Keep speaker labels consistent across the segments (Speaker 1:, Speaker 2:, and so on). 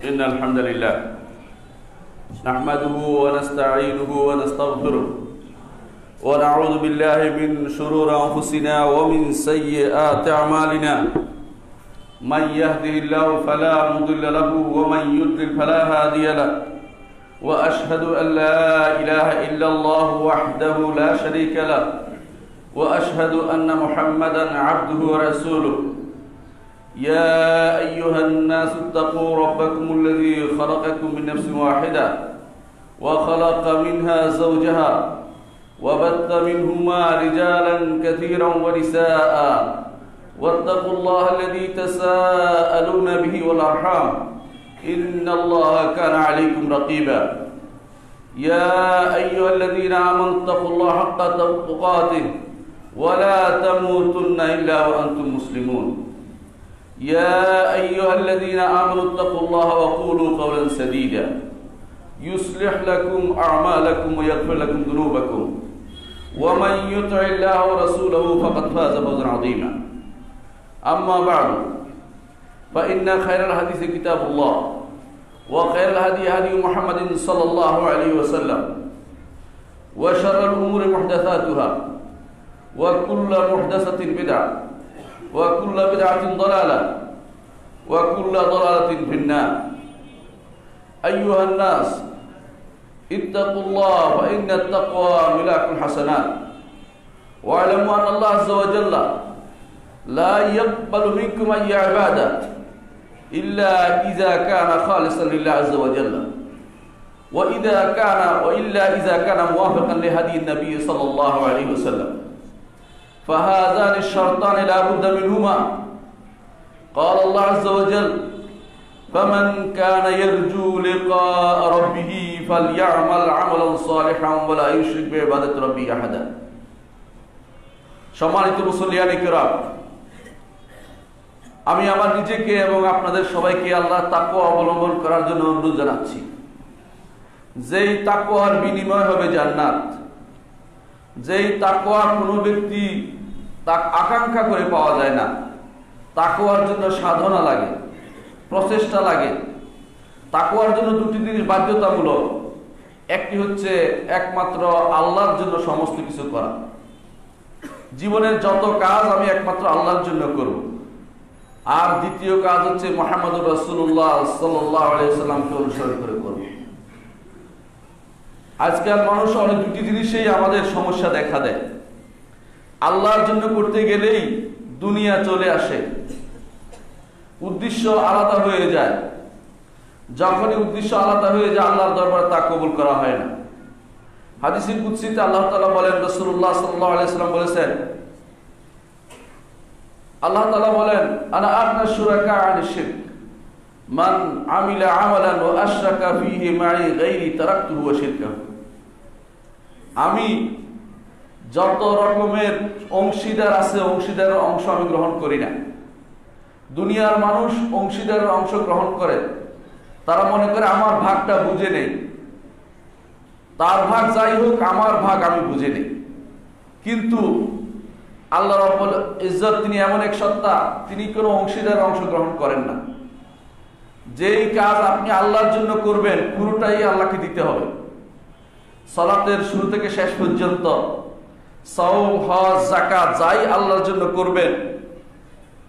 Speaker 1: إن الحمد لله نحمده ونستعينه ونستغفره ونعوذ بالله من شرور أنفسنا ومن سيئات أعمالنا من يهده الله فلا مضل له ومن يضلل فلا هادي له وأشهد أن لا إله إلا الله وحده لا شريك له وأشهد أن محمدا عبده ورسوله يا أيها الناس اتقوا ربكم الذي خلقكم من نفس واحدة وخلق منها زوجها وبث منهما رجالا كثيرا ونساء واتقوا الله الذي تساءلون به والأرحام إن الله كان عليكم رقيبا يا أيها الذين آمنوا اتقوا الله حق تقاته ولا تموتن إلا وأنتم مسلمون يا أيها الذين آمنوا اتقوا الله وقولوا قولا سديدا يصلح لكم أعمالكم ويغفر لكم ذنوبكم ومن يطع الله ورسوله فقد فاز فوزا عظيما أما بعد فإن خير الحديث كتاب الله وخير الهدي هدي محمد صلى الله عليه وسلم وشر الأمور محدثاتها وكل محدثة بدعة وكل بدعة ضلالة وكل ضلالة في النار أيها الناس اتقوا الله فإن التقوى ملاك الحسنات واعلموا أن الله عز وجل لا يقبل منكم أي عبادة إلا إذا كان خالصا لله عز وجل وإلا إذا كان موافقا لهدي النبي صلى الله عليه وسلم فهذان الشرطان لا بد منهما قال الله عز وجل فمن كان يرجو لقاء ربه فليعمل عملا صالحا ولا يشرك بعبادة ربه أحدا সম্মানিত মুসল্লিয়ানে কিরাম আমি আমার নিজেকে এবং আপনাদের সবাইকে আল্লাহর তাকওয়া অবলম্বন করার জন্য অনুরোধ জানাচ্ছি যেই তাকওয়ার বিনিময় হবে জান্নাত যেই তাকওয়া কোনো ব্যক্তি তা আকাঙ্ক্ষা করে পাওয়া যায় না তাকওয়ার জন্য সাধনা লাগে প্রচেষ্টা লাগে তাকওয়ার জন্য দুটি জিনিস বাধ্যতামূলক একটি হচ্ছে একমাত্র আল্লাহর জন্য সমস্ত কিছু করা জীবনের যত কাজ আমি একমাত্র আল্লাহর জন্য করব আর দ্বিতীয় কাজ হচ্ছে মুহাম্মদুর রাসূলুল্লাহ সাল্লাল্লাহু আলাইহি ওয়াসাল্লামকে অনুসরণ করে করব আজকাল মানুষ অনেক দুটি জিনিসেই আমাদের সমস্যা দেখা দেয় আল্লাহর জন্য করতে গেলেই দুনিয়া চলে আসে উদ্দেশ্য আলাদা হয়ে যায় যখনই উদ্দেশ্য আলাদা হয়ে যায় আল্লাহর দরবারে তা কবুল করা হয় না হাদিসে কুদসিতে আল্লাহ তাআলা বলেন রাসূলুল্লাহ সাল্লাল্লাহু আলাইহি ওয়াসাল্লাম বলেছেন আল্লাহ তাআলা বলেন আনা আগনা শুরাকা আনিশ শিরক মান আমিলা আমালান ওয়া আশরাকা ফীহি মা'i গায়রি তারাকতুহু ওয়া শিরকাহু আমি যত রকমের অংশীদার আছে অংশীদারের অংশ আমি গ্রহণ করি না দুনিয়ার মানুষ অংশীদারের অংশ গ্রহণ করে তারা মনে করে আমার ভাগটা বুঝে নেই তার ভাগ যাই হোক আমার ভাগ আমি বুঝে নেই কিন্তু আল্লাহ রাব্বুল ইজ্জত তিনি এমন এক সত্তা তিনি কোনো অংশীদারের অংশ গ্রহণ করেন না যেই কাজ আপনি আল্লাহর জন্য করবেন পুরোটাই আল্লাহকে দিতে হবে সালাতের শুরু থেকে শেষ পর্যন্ত সাওম হজ যাকাত যাই আল্লাহর জন্য করবেন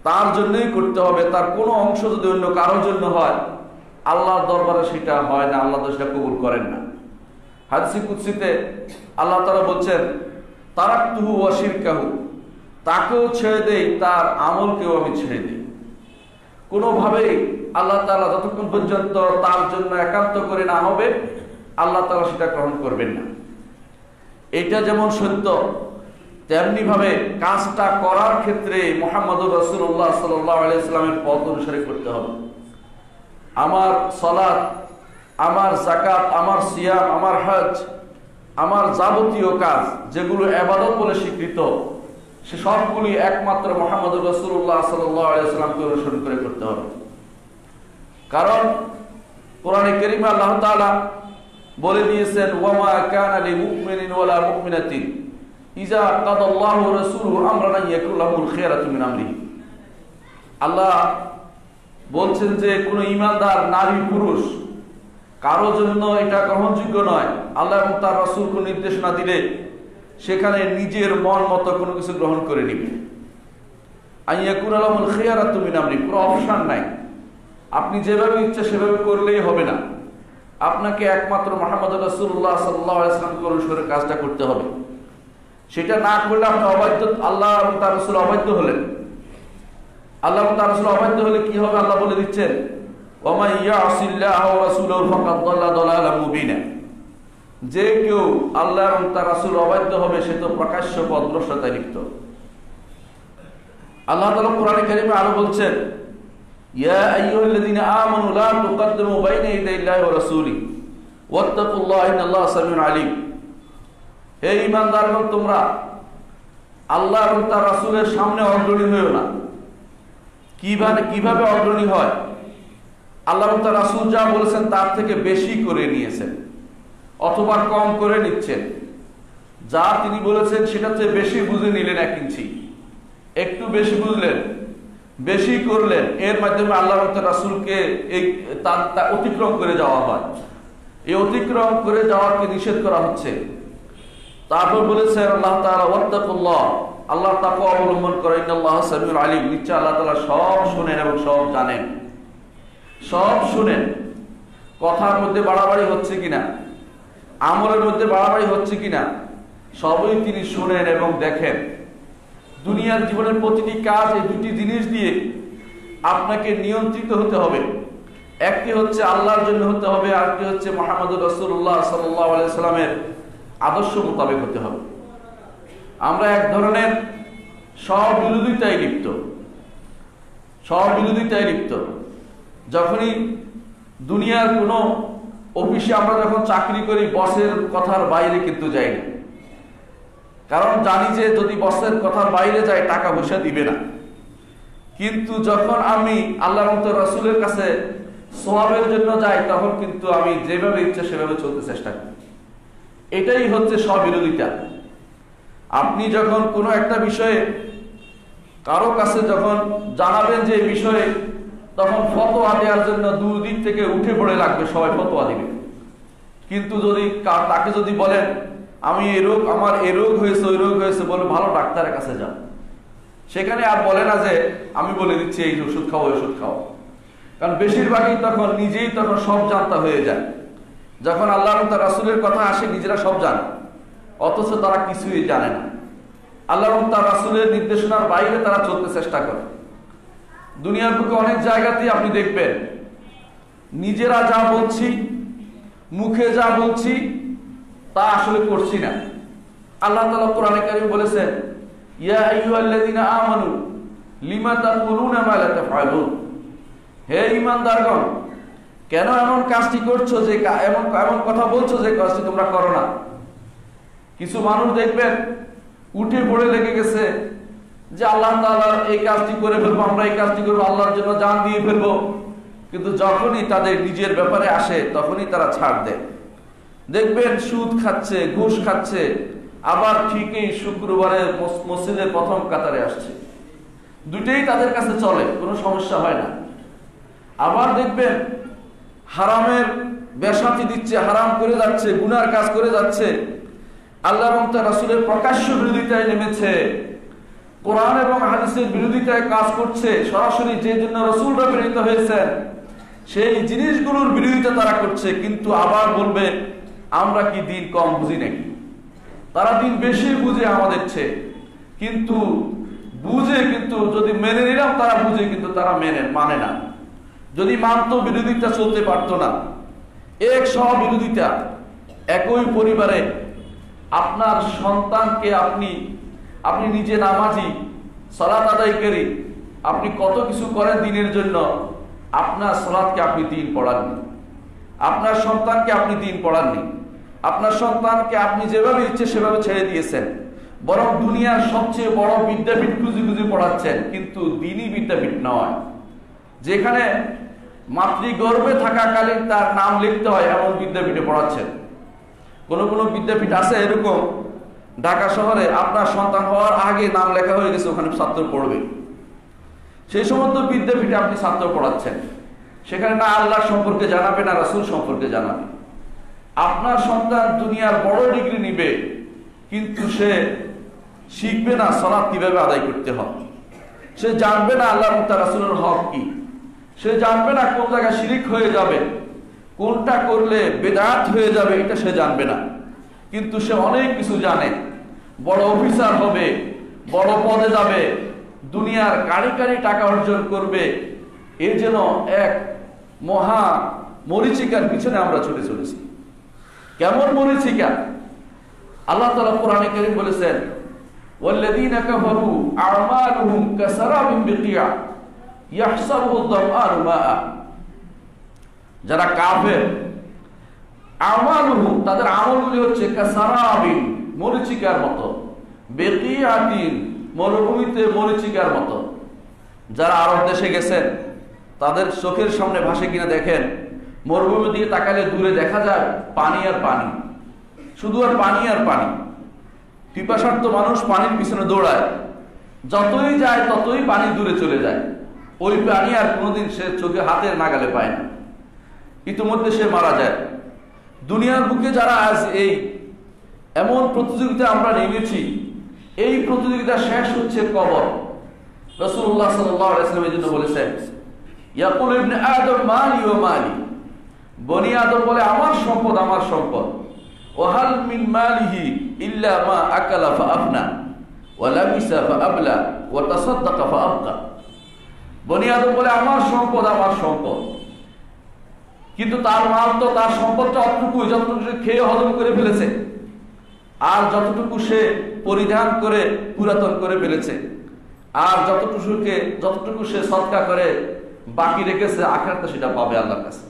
Speaker 1: তার জন্যই করতে হবে তার কোনো অংশ যদি অন্য কারোর জন্য হয় আল্লাহর দরবারে সেটা হয় না আল্লাহ সেটা কবুল করেন না হাদিসে কুদসিতে আল্লাহ তাআলা বলছেন তারাকতুহু ওয়া শিরকাহু তাকেও ছেড়ে দেই তার আমলকেও আমি ছেড়ে দিই কোনোভাবেই আল্লাহ তাআলা যতক্ষণ পর্যন্ত তার জন্য একান্ত করে না হবে আল্লাহ তাআলা সেটা গ্রহণ করবেন না এটা যেমন সত্য তেমনি ভাবে কাজটা করার ক্ষেত্রে মুহাম্মদুর রাসূলুল্লাহ সাল্লাল্লাহু আলাইহি ওয়াসাল্লামের পথ অনুসরণ করতে হবে আমার সালাত আমার যাকাত আমার সিয়াম আমার হজ আমার যাবতীয় কাজ যেগুলো ইবাদত বলে স্বীকৃত সে সবগুলি একমাত্র মুহাম্মদুর রাসূলুল্লাহ সাল্লাল্লাহু আলাইহি ওয়াসাল্লামকে অনুসরণ করে করতে হবে কারণ কোরআনে কারীমে আল্লাহ তাআলা বলে দিয়েছেন ওয়ামা কানা লিমুমিনিন ওয়ালা মুমিনাতিন ইজা কাদাল্লাহু ওয়া রাসূলুহু আমরান ইয়াকুল লাহুল খায়রাতু মিন আমরিহি আল্লাহ বলছেন যে কোনো ঈমানদার নারী পুরুষ কারো জন্য এটা গ্রহণযোগ্য নয়। আল্লাহ এবং তার রাসূল কোন নির্দেশনা দিলে সেখানে নিজের মন মতো কোনো কিছু গ্রহণ করে নিবে। আইয়াকুনা লাহুল খিয়ারাতু মিন আমরি, কোনো অপশন নাই। আপনি যেভাবে ইচ্ছা সেভাবে করলেই হবে না, আপনাকে একমাত্র মুহাম্মদ রাসূলুল্লাহ সাল্লাল্লাহু আলাইহি ওয়াসাল্লামকে অনুসরণে কাজটা করতে হবে। সেটা না করলে আপনি অবাধ্য, আল্লাহ এবং তার রাসূল অবাধ্য হলেন। আল্লাহ এবং তার রাসূল অবাধ্য হলে কি হবে আল্লাহ বলে দিচ্ছেন, ওয়া মান ইয়াসিল্লাহ ওয়া রাসূলহু ফাকাদ দাল্লা দালালাম মুবিনা। যে কেউ আল্লাহ এবং তার রাসূল অবাধ্য হবে সে তো প্রকাশ্য পথভ্রষ্টতায় লিপ্ত। আল্লাহ তাআলা কোরআনে কারিমে আরো বলছেন, ইয়া আইয়ুহাল্লাযীনা আমানু লা তুকদ্দিমু বাইনা ইয়াদাইল্লাহি ওয়া রাসূলিহি ওয়াত্তাকুল্লাহা ইন্নাল্লাহা সামিউন আলীম। হে ঈমানদারগণ, তোমরা আল্লাহ এবং তার রাসূলের সামনে অগ্রণী হইও না। কিভাবে অগ্রণী হয়? আল্লাহ এবং তার রাসূল যা বলেছেন তার থেকে বেশি করে নিয়েছেন অথবা কম করে নিচ্ছেন। যা তিনি বলেছেন সেটা চেয়ে বেশি বুঝে নিলেন, 1 ইঞ্চি একটু বেশি বুঝলেন, বেশি করলেন। এর মাধ্যমে আল্লাহ এবং তার রাসূলকে অতিক্রম করে যাওয়া হয়। এই অতিক্রম করে যাওয়াকে নিষেধ করা হচ্ছে। তারপর বলেছেন আল্লাহ তাআলা, ওয়াত্তাকুল্লাহ, আল্লাহ তাকওয়া অবলম্বন করেন, ইন্নাল্লাহা সামিউন আলীম, নিশ্চয় আল্লাহ তাআলা সব শুনেন এবং সব জানেন। সব শুনেন, কথার মধ্যে বাড়াবাড়ি হচ্ছে কিনা, আমলের মধ্যে বাড়াবাড়ি হচ্ছে কিনা, সবই তিনি শুনেন এবং দেখেন। দুনিয়ার জীবনের প্রতিটি কাজ এই দুটি জিনিস দিয়ে আপনাকে নিয়ন্ত্রিত হতে হবে। একটি হচ্ছে আল্লাহর জন্য হতে হবে, আরেকটি হচ্ছে মুহাম্মদুর রাসূলুল্লাহ সাল্লাল্লাহু আলাইহি সাল্লামের আদর্শ মোতাবেক হতে হবে। আমরা এক ধরনের স্ববিরোধিতায় লিপ্ত। যখনই দুনিয়ার কোনো অফিসে আমরা যখন চাকরি করি, বসের কথার বাইরে কিন্তু যাই না, কারণ জানি যে যদি বসের কথার বাইরে যাই টাকা পয়সা দিবে না। কিন্তু যখন আমি আল্লাহ এবং তার রাসূলের কাছে সওয়াবের জন্য যাই, তখন কিন্তু আমি যেভাবে ইচ্ছা সেভাবে চলতে চেষ্টা করি। এটাই হচ্ছে স্ববিরোধিতা। আপনি যখন কোনো একটা বিষয়ে কারো কাছে যখন জানাবেন যে এই বিষয়ে, তখন ফতোয়া দেওয়ার জন্য দুদিক থেকে উঠে পড়ে লাগবে, সবাই ফতোয়া দিবে। কিন্তু তাকে যদি বলেন আমি আমার এই রোগ হয়েছে, ওই রোগ হয়েছে, বলে ভালো ডাক্তারের কাছে যান, সেখানে আর বলে না যে আমি বলে দিচ্ছি এই ওষুধ খাও, ওষুধ খাও। কারণ বেশিরভাগই তখন নিজেই তখন সব জানতা হয়ে যায়। যখন আল্লাহ এবং তার রাসূলের কথা আসে, নিজেরা সব জানে, অথচ তারা কিছুই জানে না। আল্লাহ এবং তার রাসূলের নির্দেশনার বাইরে তারা চলতে চেষ্টা করে। দুনিয়ার বুকে অনেক জায়গাতেই আপনি দেখবেন নিজেরা যা বলছি, মুখে যা বলছি, তা আসলে করছি না। আল্লাহ তাআলা কোরআনে কারীমে বলেছেন, ইয়া আইয়ুহাল্লাযীনা আমানু লিমা তাকুলুনা মা লা তাফআলুন। হে ঈমানদারগণ, কেন এমন কাজটি করছো, যে এমন কথা বলছো যে কাজটি তোমরা করো না। কিছু মানুষ দেখবেন উঠে পড়ে লেগে গেছে যে আল্লাহ তাআলার এই কাজটি করে ফেলবো, আমরা এই কাজটি করবো, আল্লাহর জন্য জান দিয়ে ফেলবো। কিন্তু যখনই তাদের নিজের ব্যাপারে আসে, তখনই তারা ছাড় দেয়। দেখবেন সুদ খাচ্ছে, ঘুষ খাচ্ছে, আবার ঠিকই শুক্রবারে মসজিদের প্রথম কাতারে আসছে। দুটেই তাদের কাছে চলে, কোনো সমস্যা হয় না। আবার দেখবেন হারামের বেশাতি দিচ্ছে, হারাম করে যাচ্ছে, গুনার কাজ করে যাচ্ছে, আল্লাহ এবং তার রাসূলের প্রকাশ্য বিরোধিতায় নেমেছে, কোরআন এবং হাদিসের বিরোধিতায় কাজ করছে। সরাসরি যে জন্য রাসূলরা প্রেরিত হয়েছেন সেই জিনিসগুলোর বিরোধিতা তারা করছে। কিন্তু আবার বলবে আমরা কি দিন কম বুঝি নাকি? তারা দিন বেশি বুঝে আমাদের চেয়ে, কিন্তু বুঝে, কিন্তু যদি মেনে নিলাম তারা বুঝে, কিন্তু তারা মানে না। যদি মানত, বিরোধিতা চলতে পারতো না। এক সহবিরোধিতা। একই পরিবারে আপনার সন্তানকে আপনি নিজে নামাজি, সালাত আদায়কারী, আপনি কত কিছু করেন দিনের জন্য, আপনার সালাতকে আপনি দিন পড়াননি, আপনার সন্তানকে আপনি দিন পড়াননি, আপনার সন্তানকে আপনি যেভাবে ইচ্ছে সেভাবে ছেড়ে দিয়েছেন। বরং দুনিয়ার সবচেয়ে বড় বিদ্যাপীঠ খুঁজে পড়াচ্ছেন, কিন্তু দিনই বিদ্যাপীঠ নয়, যেখানে মাতৃগর্ভে থাকাকালীন তার নাম লিখতে হয় এমন বিদ্যাপীঠে পড়াচ্ছেন। কোন বিদ্যাপীঠ আছে এরকম, ঢাকা শহরে আপনার সন্তান হওয়ার আগে নাম লেখা হয়ে গেছে, ওখানে ছাত্র পড়বে। সেই সমস্ত বিদ্যাপীঠে আপনি ছাত্র পড়াচ্ছেন, সেখানে না আল্লাহ সম্পর্কে জানাবে না রাসূল সম্পর্কে জানাবে। আপনার সন্তান দুনিয়ার বড় ডিগ্রি নিবে, কিন্তু সে শিখবে না সালাত কিভাবে আদায় করতে হয়, সে জানবে না আল্লাহ মুত্তা রাসূলের হক কি, সে জানবে না কোন জায়গায় শিরিক হয়ে যাবে, কোনটা করলে বেদাত হয়ে যাবে, এটা সে জানবে না। কিন্তু সে অনেক কিছু জানে, বড় অফিসার হবে, বড় পদে যাবে, দুনিয়ার কারি কারি টাকা অর্জন করবে। এ যেন এক মহা মরীচিকার পিছনে আমরা ছুটে চলেছি। কেমন মরীচিকা? আল্লাহ তাআলা কোরআনে কারীম বলেছেন, ওয়াল্লাযীনা কাফারু আ'মালুহুম কাসারাবিন বিকিয়া ইয়াহসাবুহু আয-যামআনু মাআ। যারা কাফের, আমালুহুম তাদের আমলগুলি হচ্ছে কাসারাবিন মরীচিকার মতো, বিকিয়াতিন মরুভূমিতে মরীচিকার মতো। যারা আরব দেশে গেছেন তাদের চোখের সামনে ভাসে কিনা দেখেন, মরুভূমির দিকে তাকালে দূরে দেখা যায় পানি আর পানি, শুধু আর পানি আর পানি। পিপাসার্থ মানুষ পানির পিছনে দৌড়ায়, যতই যায় ততই পানি দূরে চলে যায়, ওই পানি আর কোনোদিন সে চোখে হাতের নাগালে পায় না, ইতিমধ্যে সে মারা যায়। দুনিয়ার বুকে যারা আজ এই এমন প্রতিযোগিতা আমরা নেমেছি, এই প্রতিযোগিতা শেষ হচ্ছে কবর। রাসূলুল্লাহ সাল্লাল্লাহু আলাইহি ওয়াসাল্লাম এজন্য বলেছেন, ইয়াকুল ইবনে আদম মালি ওয়া মালি, বনি আদম বলে আমার সম্পদ আমার সম্পদ, ওয়া হাল মিন মালিহি ইল্লা মা আকালা ফাআফনা ওয়া লাবিসা ফাআবলা ওয়া তাসাদ্দাকা ফাআবকা। বনি আদম বলে আমার সম্পদ আমার সম্পদ, কিন্তু তার মাল তো, তার সম্পদটা অতটুকু যতটুকু সে খেয়ে হজম করে ফেলেছে, আর যতটুকু সে পরিধান করে পুরাতন করে ফেলেছে, আর যতটুকু সে সদকা করে বাকি রেখেছে, আখিরাতে সেটা পাবে আল্লাহর কাছে।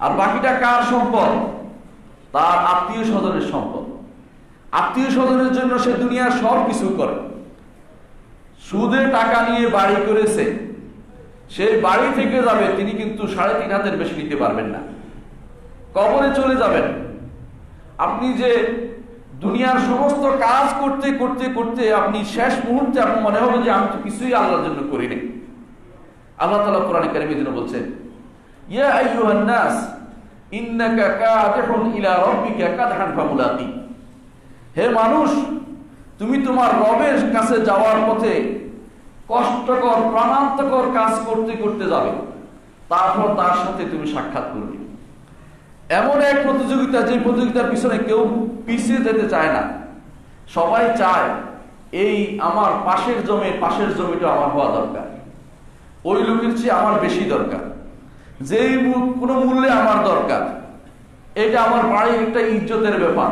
Speaker 1: আর বাকিটা কার সম্পদ? তার আত্মীয় স্বজনের সম্পদ। আত্মীয় স্বজনের জন্য সে দুনিয়ার সব কিছু করে। সুদে টাকা নিয়ে বাড়ি করেছে, সেই বাড়ি থেকে যাবে, তিনি কিন্তু 3.5 হাতের বেশি নিতে পারবেন না, কবরে চলে যাবেন। আপনি যে দুনিয়ার সমস্ত কাজ করতে করতে করতে আপনি শেষ মুহূর্তে আপনি মনে হবে যে আমি তো কিছুই আল্লাহর জন্য করিনি। আল্লাহ তাআলা কোরআনে কারীমে যেন বলছেন, ইয়া আইয়ুহান নাস ইন্নাকা কাদিহুন ইলা রাব্বিকা কাদহান ফামুলাকি। হে মানুষ, তুমি তোমার রবের কাছে যাওয়ার পথে কষ্টকর প্রাণান্তকর কাজ করতে করতে যাবে, তারপর তার সাথে তুমি সাক্ষাৎ করবে। এমন এক প্রতিযোগিতা, যে প্রতিযোগিতার পিছনে কেউ পিছিয়ে যেতে চায় না, সবাই চায় এই আমার পাশের জমিটা আমার হওয়া দরকার, ওই লোকের চেয়ে আমার বেশি দরকার, যেই কোনো মূল্যে আমার দরকার, এটা আমার বাড়ির একটা ইজ্জতের ব্যাপার,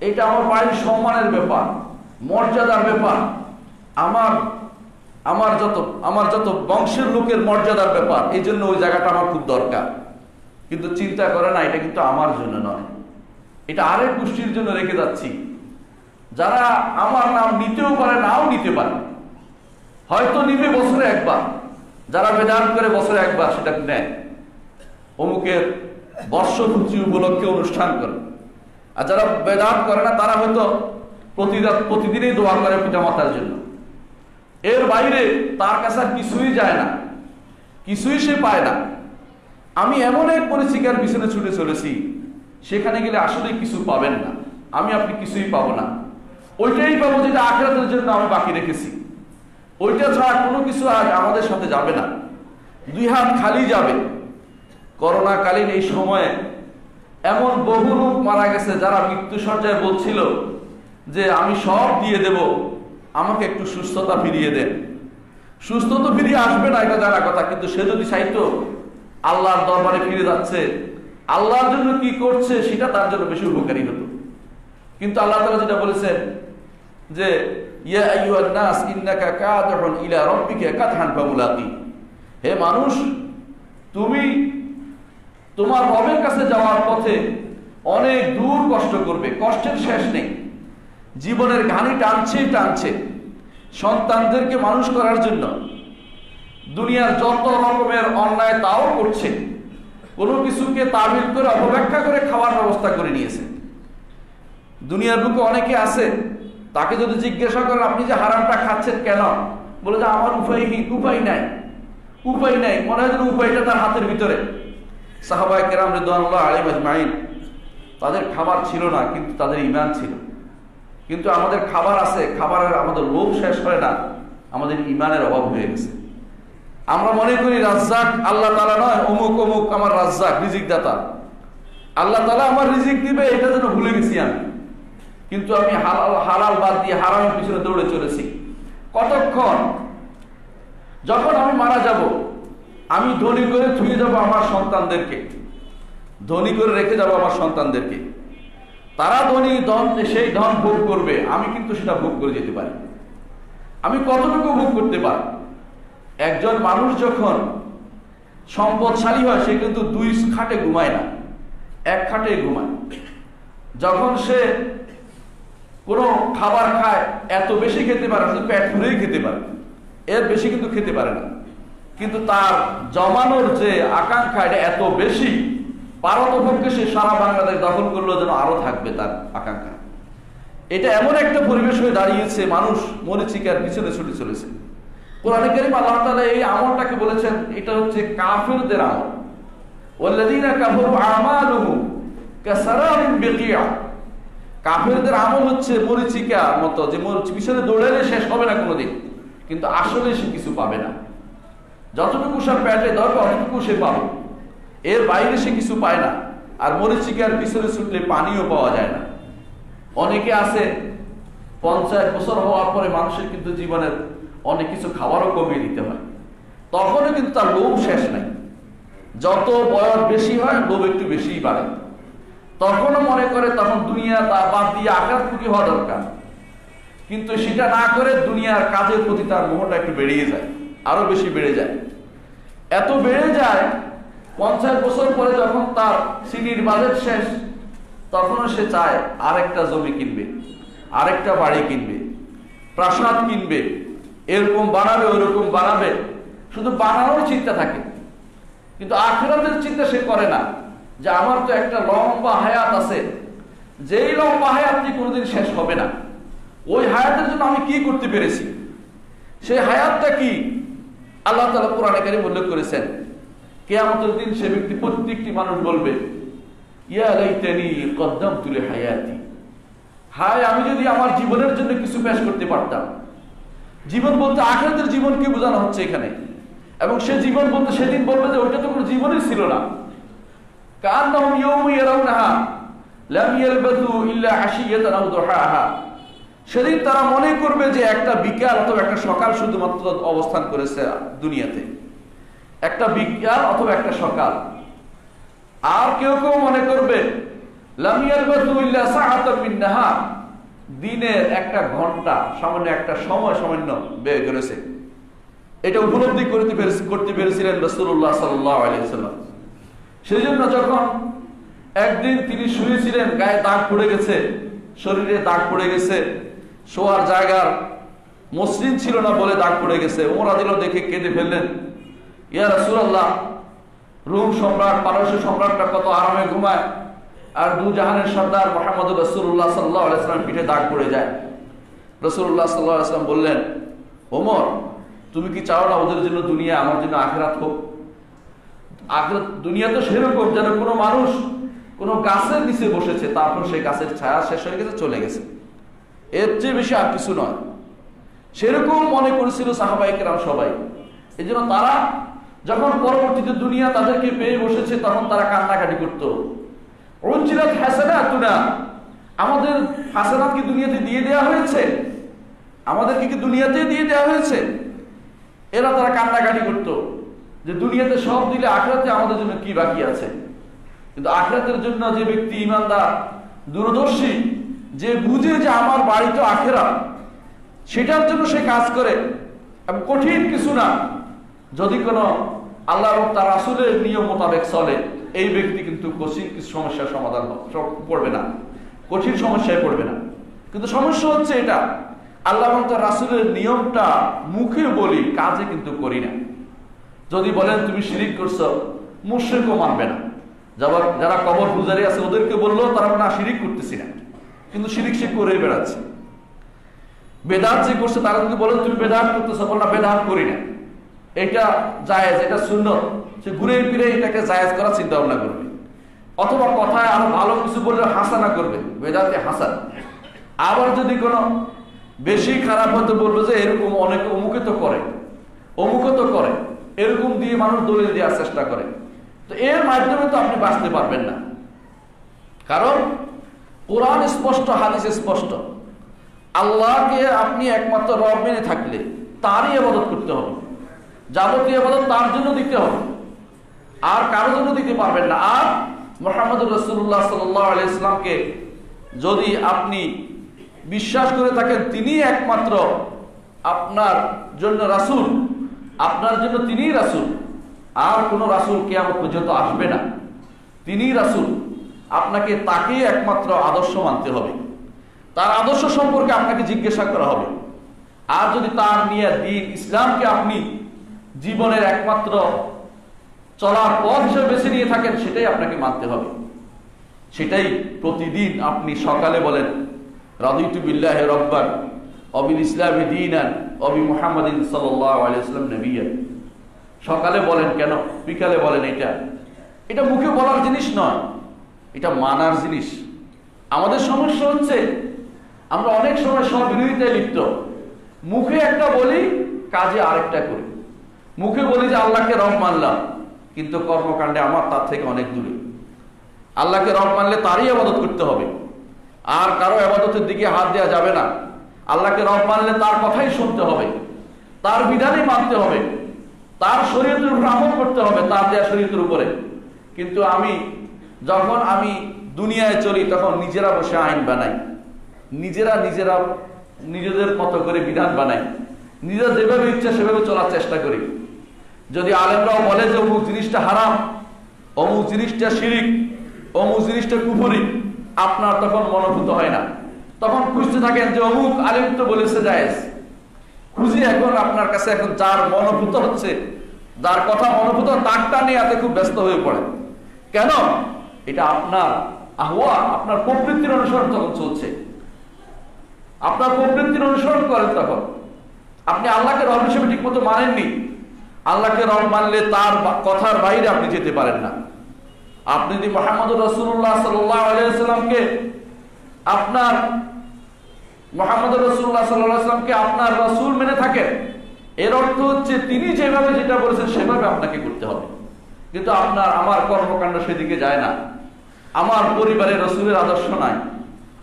Speaker 1: এটা আমার বাড়ির সম্মানের ব্যাপার, মর্যাদার ব্যাপার, আমার যত বংশের লোকের মর্যাদার ব্যাপার, এই জন্য ওই জায়গাটা আমার খুব দরকার। কিন্তু চিন্তা করে না, এটা কিন্তু আমার জন্য নয়, এটা আরেক গোষ্ঠীর জন্য রেখে যাচ্ছি, যারা আমার নাম নিতেও পারে, নাও নিতে পারে, হয়তো নিবে বছরে একবার, যারা বেদাত করে বছরে একবার সেটা নেয়, অমুকের বর্ষপূর্তি উপলক্ষে অনুষ্ঠান করে। আর যারা বেদাত করে না তারা হয়তো প্রতিদিনই দোয়া করে পিতামাতার জন্য, এর বাইরে তার কাছে আর কিছুই যায় না, কিছুই সে পায় না। আমি এমন এক পরিচিকার পিছনে ছুটে চলেছি, সেখানে গেলে আসলে কিছু পাবেন না, আপনি কিছুই পাবো না, ওইটাই পাবো যেটা আখিরাতের জন্য আমি বাকি রেখেছি, ওইটা ছাড়া কোনো কিছু আজ আমাদের সাথে যাবে না, 2 হাত খালি যাবে। করোনাকালীন এই সময়ে এমন বহু লোক মারা গেছে যারা মৃত্যু সজ্জায় বলছিল যে আমি সব দিয়ে দেব, আমাকে একটু সুস্থতা ফিরিয়ে দেন। সুস্থ তো ফিরিয়ে আসবে না, এটা জানা কথা, কিন্তু সে যদি চাইতো আল্লাহর দরবারে ফিরে যাচ্ছে, আল্লাহর জন্য কি করছে সেটা তার জন্য বেশি উপকারী হতো। কিন্তু আল্লাহ তাআলা যেটা বলেছেন যে ইয়া আইয়ুহান নাস ইন্নাকা কাদিহুন ইলা রাব্বিকা কাদহান ফামুলাকি, হে মানুষ, তুমি তোমার রবের কাছে যাওয়ার পথে অনেক দূর কষ্ট করবে, কষ্টের শেষ নেই, জীবনের ঘানি টানছে। সন্তানদেরকে মানুষ করার জন্য দুনিয়ার যত রকমের অন্যায় তাও করছে, কোনো কিছুকে তাবিল করে অপব্যাখ্যা করে খাওয়ার ব্যবস্থা করে নিয়েছে। দুনিয়ার বুকে অনেকে আছে, তাকে যদি জিজ্ঞাসা করেন আপনি যে হারামটা খাচ্ছেন কেন, বলে যে আমার উপায় নাই, মনে হয় যেন উপায়টা তার হাতের ভিতরে। সাহাবায়ে কেরাম রিদওয়ানুল্লাহ আলাইহিম আজমাইন, তাদের খাবার ছিল না কিন্তু তাদের ঈমান ছিল। কিন্তু আমাদের খাবার আছে, খাবারের আমাদের লোভ শেষ হয় না, আমাদের ঈমানের অভাব হয়ে গেছে। আমরা মনে করি রাজ্জাক আল্লাহ তাআলা নয়, অমুক অমুক আমার রাজ্জাক, রিজিক দাতা, আল্লাহ তাআলা আমার রিজিক দিবে, এটা যেন ভুলে গেছি আমি। কিন্তু আমি হালাল বাদ দিয়ে হারামের পিছনে দৌড়ে চলেছি। কতক্ষণ? যখন আমি মারা যাব, আমি ধনী করে থুয়ে যাব আমার সন্তানদেরকে, ধনী করে রেখে যাব আমার সন্তানদেরকে। তারা ধনী, সেই ধন ভোগ করবে, আমি কিন্তু সেটা ভোগ করে যেতে পারি। আমি কতটুকু ভোগ করতে পারি? একজন মানুষ যখন সম্পদশালী হয়, সে কিন্তু 2 খাটে ঘুমায় না, 1 খাটে ঘুমায়। যখন সে কোনো খাবার খায়, এত বেশি খেতে পারে, পেট ভরেই খেতে পারে, এর বেশি কিন্তু খেতে পারে না। কিন্তু তার জমানোর যে আকাঙ্ক্ষা, এটা এত বেশি, পারতপক্ষে সে সারা বাংলাদেশ দখল করলো যেন আরো থাকবে তার আকাঙ্ক্ষা। এটা এমন একটা পরিবেশ হয়ে দাঁড়িয়েছে, মানুষ মরিচিকার পিছনে ছুটে চলেছে। কোরআনে কারীম আল্লাহ তাআলা এই আমলটাকে বলেছেন, এটা হচ্ছে কাফিরদের আমল। ওয়াল্লাযীনা কাফারু আমালুহুম কাসারাবিন বিকিয়া। কাফিরদের আমল হচ্ছে মরিচিকার মতো, যে পিছনে দৌড়ালে শেষ হবে না কোনোদিন, কিন্তু আসলে সে কিছু পাবে না। যতটুকু সে পেটে দরকার অতটুকু সে পাবে, এর বাইরে সে কিছু পায় না। আর মরিচিকার পিছনে ছুটলে পানিও পাওয়া যায় না। অনেকে আছে 50 বছর হওয়ার পরে মানুষের কিন্তু জীবনের অনেক কিছু খাবারও কমিয়ে দিতে হয়, তখনও কিন্তু তার লোভ শেষ নাই। যত বয়স বেশি হয়, লোভ একটু বেশিই বাড়ে। তখনও মনে করে তখন দুনিয়া বাদ দিয়ে আখিরাতমুখী হওয়া দরকার, কিন্তু সেটা না করে দুনিয়ার কাজের প্রতি তার মোহটা একটু বেড়ে যায়, আরো বেশি বেড়ে যায়। এত বেড়ে যায় 50 বছর পরে যখন তার সিনির বাজেট শেষ, তখনও সে চায় আরেকটা জমি কিনবে, আরেকটা বাড়ি কিনবে, প্রাসাদ কিনবে, এরকম বানাবে, ওইরকম বানাবে, শুধু বানানোর চিন্তা থাকে। কিন্তু আখিরাতের চিন্তা সে করে না, যে আমার তো একটা লম্বা হায়াত আছে, যেই লম্বা হায়াতটি কোনোদিন শেষ হবে না, ওই হায়াতের জন্য আমি কি করতে পেরেছি, সেই হায়াতটা কি? আল্লাহ তাআলা কোরআনে কারীমে উল্লেখ করেছেন, কিয়ামতের দিন সে ব্যক্তি, প্রত্যেকটি মানুষ বলবে, ইয়া লাইতানি কদ্দামতু লিহায়াতি, হায় আমি যদি আমার জীবনের জন্য কিছু পেশ করতে পারতাম। জীবন বলতে আখিরাতের জীবনকে বোঝানো হচ্ছে এখানে, এবং সে জীবন বলতে সেদিন বলবে যে ওইটা তো কোনো জীবনই ছিল না। কান্নাহুম ইয়াওমা ইয়ারাউনাহা লাম ইয়ালবাসু ইল্লা আশিয়াতান আও দুহাহা। সেদিন তারা মনে করবে যে একটা বিকাল অথবা একটা সকাল শুধুমাত্র অবস্থান করেছে দুনিয়াতে, একটা বিকাল অথবা একটা সকাল। আর কেউ কেউ মনে করবে লাম ইয়ালবাসু ইল্লা সাআতাম মিন নাহার, দিনের একটা ঘন্টা, সামান্য একটা সময় সামান্য ব্যয় করেছে। এটা উপলব্ধি করতে পেরেছিলেন রাসূলুল্লাহ সাল্লাল্লাহু আলাইহি ওয়াসাল্লাম। সেই জন্য যখন একদিন তিনি শুয়েছিলেন, গায়ে দাগ পড়ে গেছে, শরীরে দাগ পড়ে গেছে, শোয়ার জায়গার মসৃণ ছিল না বলে দাগ পড়ে গেছে। ওমর রাদিয়াল্লাহু দেখে কেঁদে ফেললেন, ইয়া রাসূলুল্লাহ, রোম সম্রাট, পারস্য সম্রাটটা কত আরামে ঘুমায়, আর দু জাহানের সর্দার মুহাম্মদুর রাসূলুল্লাহ সাল্লাল্লাহু আলাইহি ওয়াসাল্লাম পিঠে দাগ পড়ে যায়। রাসূলুল্লাহ সাল্লাল্লাহু আলাইহি ওয়াসাল্লাম বললেন, ওমর, তুমি কি চাও না ওদের জন্য দুনিয়া, আমার জন্য আখিরাত হোক? আখিরাত দুনিয়া তো সেরকম যেন কোনো মানুষ কোনো গাছের নিচে বসেছে, তারপর সেই গাছের ছায়া শেষ হয়ে গেছে, চলে গেছে, এর চেয়ে বেশি আর কিছু নয়। সেরকম মনে করেছিল সাহাবায়ে কেরাম সবাই। এই জন্য তারা যখন পরবর্তীতে দুনিয়া তাদেরকে পেয়ে বসেছে, তখন তারা কান্নাকাটি করতো, উনজিলাত হাসানাতুনা, আমাদের হাসানাত কি দুনিয়াতে দিয়ে দেওয়া হয়েছে, আমাদেরকে কি দুনিয়াতে দিয়ে দেওয়া হয়েছে? এরা তারা কান্নাকাটি করতো যে দুনিয়াতে সব দিলে আখিরাতে আমাদের জন্য কি বাকি আছে। কিন্তু আখিরাতের জন্য যে ব্যক্তি ঈমানদার, দূরদর্শী, যে বুঝে যে আমার বাড়ি তো আখিরাত, সেটার জন্য সে কাজ করে, এবং কঠিন কিছু না, যদি কোনো আল্লাহ এবং তার রাসূলের নিয়ম মোতাবেক চলে, এই ব্যক্তি কিন্তু কঠিন কিছু সমস্যার সমাধান পড়বে না, কঠিন সমস্যায় পড়বে না। কিন্তু সমস্যা হচ্ছে এটা, আল্লাহ এবং তার রাসূলের নিয়মটা মুখে বলি, কাজে কিন্তু করি না। যদি বলেন তুমি শিরিক করছো, মুশরিকও মানবে না। যারা কবর পূজারী আছে ওদেরকে বললেও তারা না, শিরিক করতেছি না, কিন্তু শিরিক সে করে বেড়াচ্ছে। বেদাত যে করছে তারা যদি বলেন তুমি বেদাত করতেছো, বল না বেদাত করি না, এটা জায়েজ, এটা সুন্নত, সে ঘুরে ফিরে এটাকে জায়েজ করার চিন্তা ভাবনা করবে। অথবা কথায় আরো ভালো কিছু বললে হাসানা করবে, বেদাতে হাসান। আবার যদি কোনো বেশি খারাপ হতে বলবে যে এরকম অনেকে অমুকে তো করে, অমুকে তো করে, এরকম দিয়ে মানুষ দলিল দেওয়ার চেষ্টা করে। তো এর মাধ্যমে তো আপনি বাঁচতে পারবেন না, কারণ কোরআন স্পষ্ট, হাদিস স্পষ্ট। আল্লাহকে আপনি একমাত্র রব মেনে থাকলে তারই ইবাদত করতে হবে, যাবতীয় ইবাদত তার জন্য দিতে হবে, আর কারোর জন্য দিতে পারবেন না। আর মুহাম্মদুর রাসূলুল্লাহ সাল্লাল্লাহু আলাইহি ওয়াসাল্লামকে যদি আপনি বিশ্বাস করে থাকেন তিনি একমাত্র আপনার জন্য রাসূল, আপনার জন্য তিনিই রাসূল, আর কোনো রাসূল কিয়ামত পর্যন্ত আসবে না, তিনিই রাসূল, আপনাকে তাকেই একমাত্র আদর্শ মানতে হবে, তার আদর্শ সম্পর্কে আপনাকে জিজ্ঞাসা করা হবে। আর যদি তার নিয়ে দ্বীন ইসলামকে আপনি জীবনের একমাত্র চলার পথ হিসেবে বেছে নিয়ে থাকেন, সেটাই আপনাকে মানতে হবে। সেটাই প্রতিদিন আপনি সকালে বলেন রাদিতু বিল্লাহি রাব্বান ওয়া বিল ইসলামি দীনান ওয়া বি মুহাম্মাদিন সাল্লাল্লাহু আলাইহি ওয়াসাল্লাম নবিয়্যান। সকালে বলেন কেন, বিকালে বলেন, এটা মুখে বলার জিনিস নয়, এটা মানার জিনিস। আমাদের সমস্যা হচ্ছে আমরা অনেক সময় স্ববিরোধিতায় লিপ্ত, মুখে একটা বলি কাজে আরেকটা করি। মুখে বলি যে আল্লাহকে রব মানলাম, কিন্তু কর্মকাণ্ডে আমার তার থেকে অনেক দূরে। আল্লাহকে রব মানলে তারই ইবাদত করতে হবে, আর কারো ইবাদতের দিকে হাত দেওয়া যাবে না। আল্লাহকে রব মানলে তার কথাই শুনতে হবে, তার বিধানই মানতে হবে, তার শরীয়তের উপর আমল করতে হবে, তার দেয়া শরীয়তের উপরে। কিন্তু যখন আমি দুনিয়ায় চলি তখন নিজেরা বসে আইন বানাই, নিজেদের মতো করে বিধান বানাই, নিজেরা যেভাবে ইচ্ছা সেভাবে চলার চেষ্টা করি। যদি আলেমরাও বলে যে অমুক জিনিসটা হারাম, অমুক জিনিসটা শিরিক, অমুক জিনিসটা কুফরি, আপনার তখন মনোভূত হয় না, তখন খুঁজতে থাকেন যে অমুক আলেম তো বলেছে জায়েজ। খুঁজি এখন আপনার কাছে, এখন যার মনোভূত হচ্ছে, যার কথা মনোভূত, তারটা নিয়ে এতে খুব ব্যস্ত হয়ে পড়ে। কেন? এটা আপনার আহওয়া, আপনার প্রবৃত্তির অনুসরণ তখন চলছে, আপনার প্রবৃত্তির অনুসরণ করেন। তখন আপনি আল্লাহকে রব হিসেবে ঠিক মতো মানেননি। আল্লাহকে রব মানলে তার কথার বাইরে আপনি যেতে পারেন না। আপনি যদি মুহাম্মদুর রাসূলুল্লাহ সাল্লাল্লাহু আলাইহি ওয়াসাল্লামকে আপনার রাসূল মেনে থাকেন, এর অর্থ হচ্ছে তিনি যেভাবে যেটা বলেছেন সেভাবে আপনাকে করতে হবে। কিন্তু আমার কর্মকাণ্ড সেদিকে যায় না, আমার পরিবারের রাসূলের আদর্শ নাই,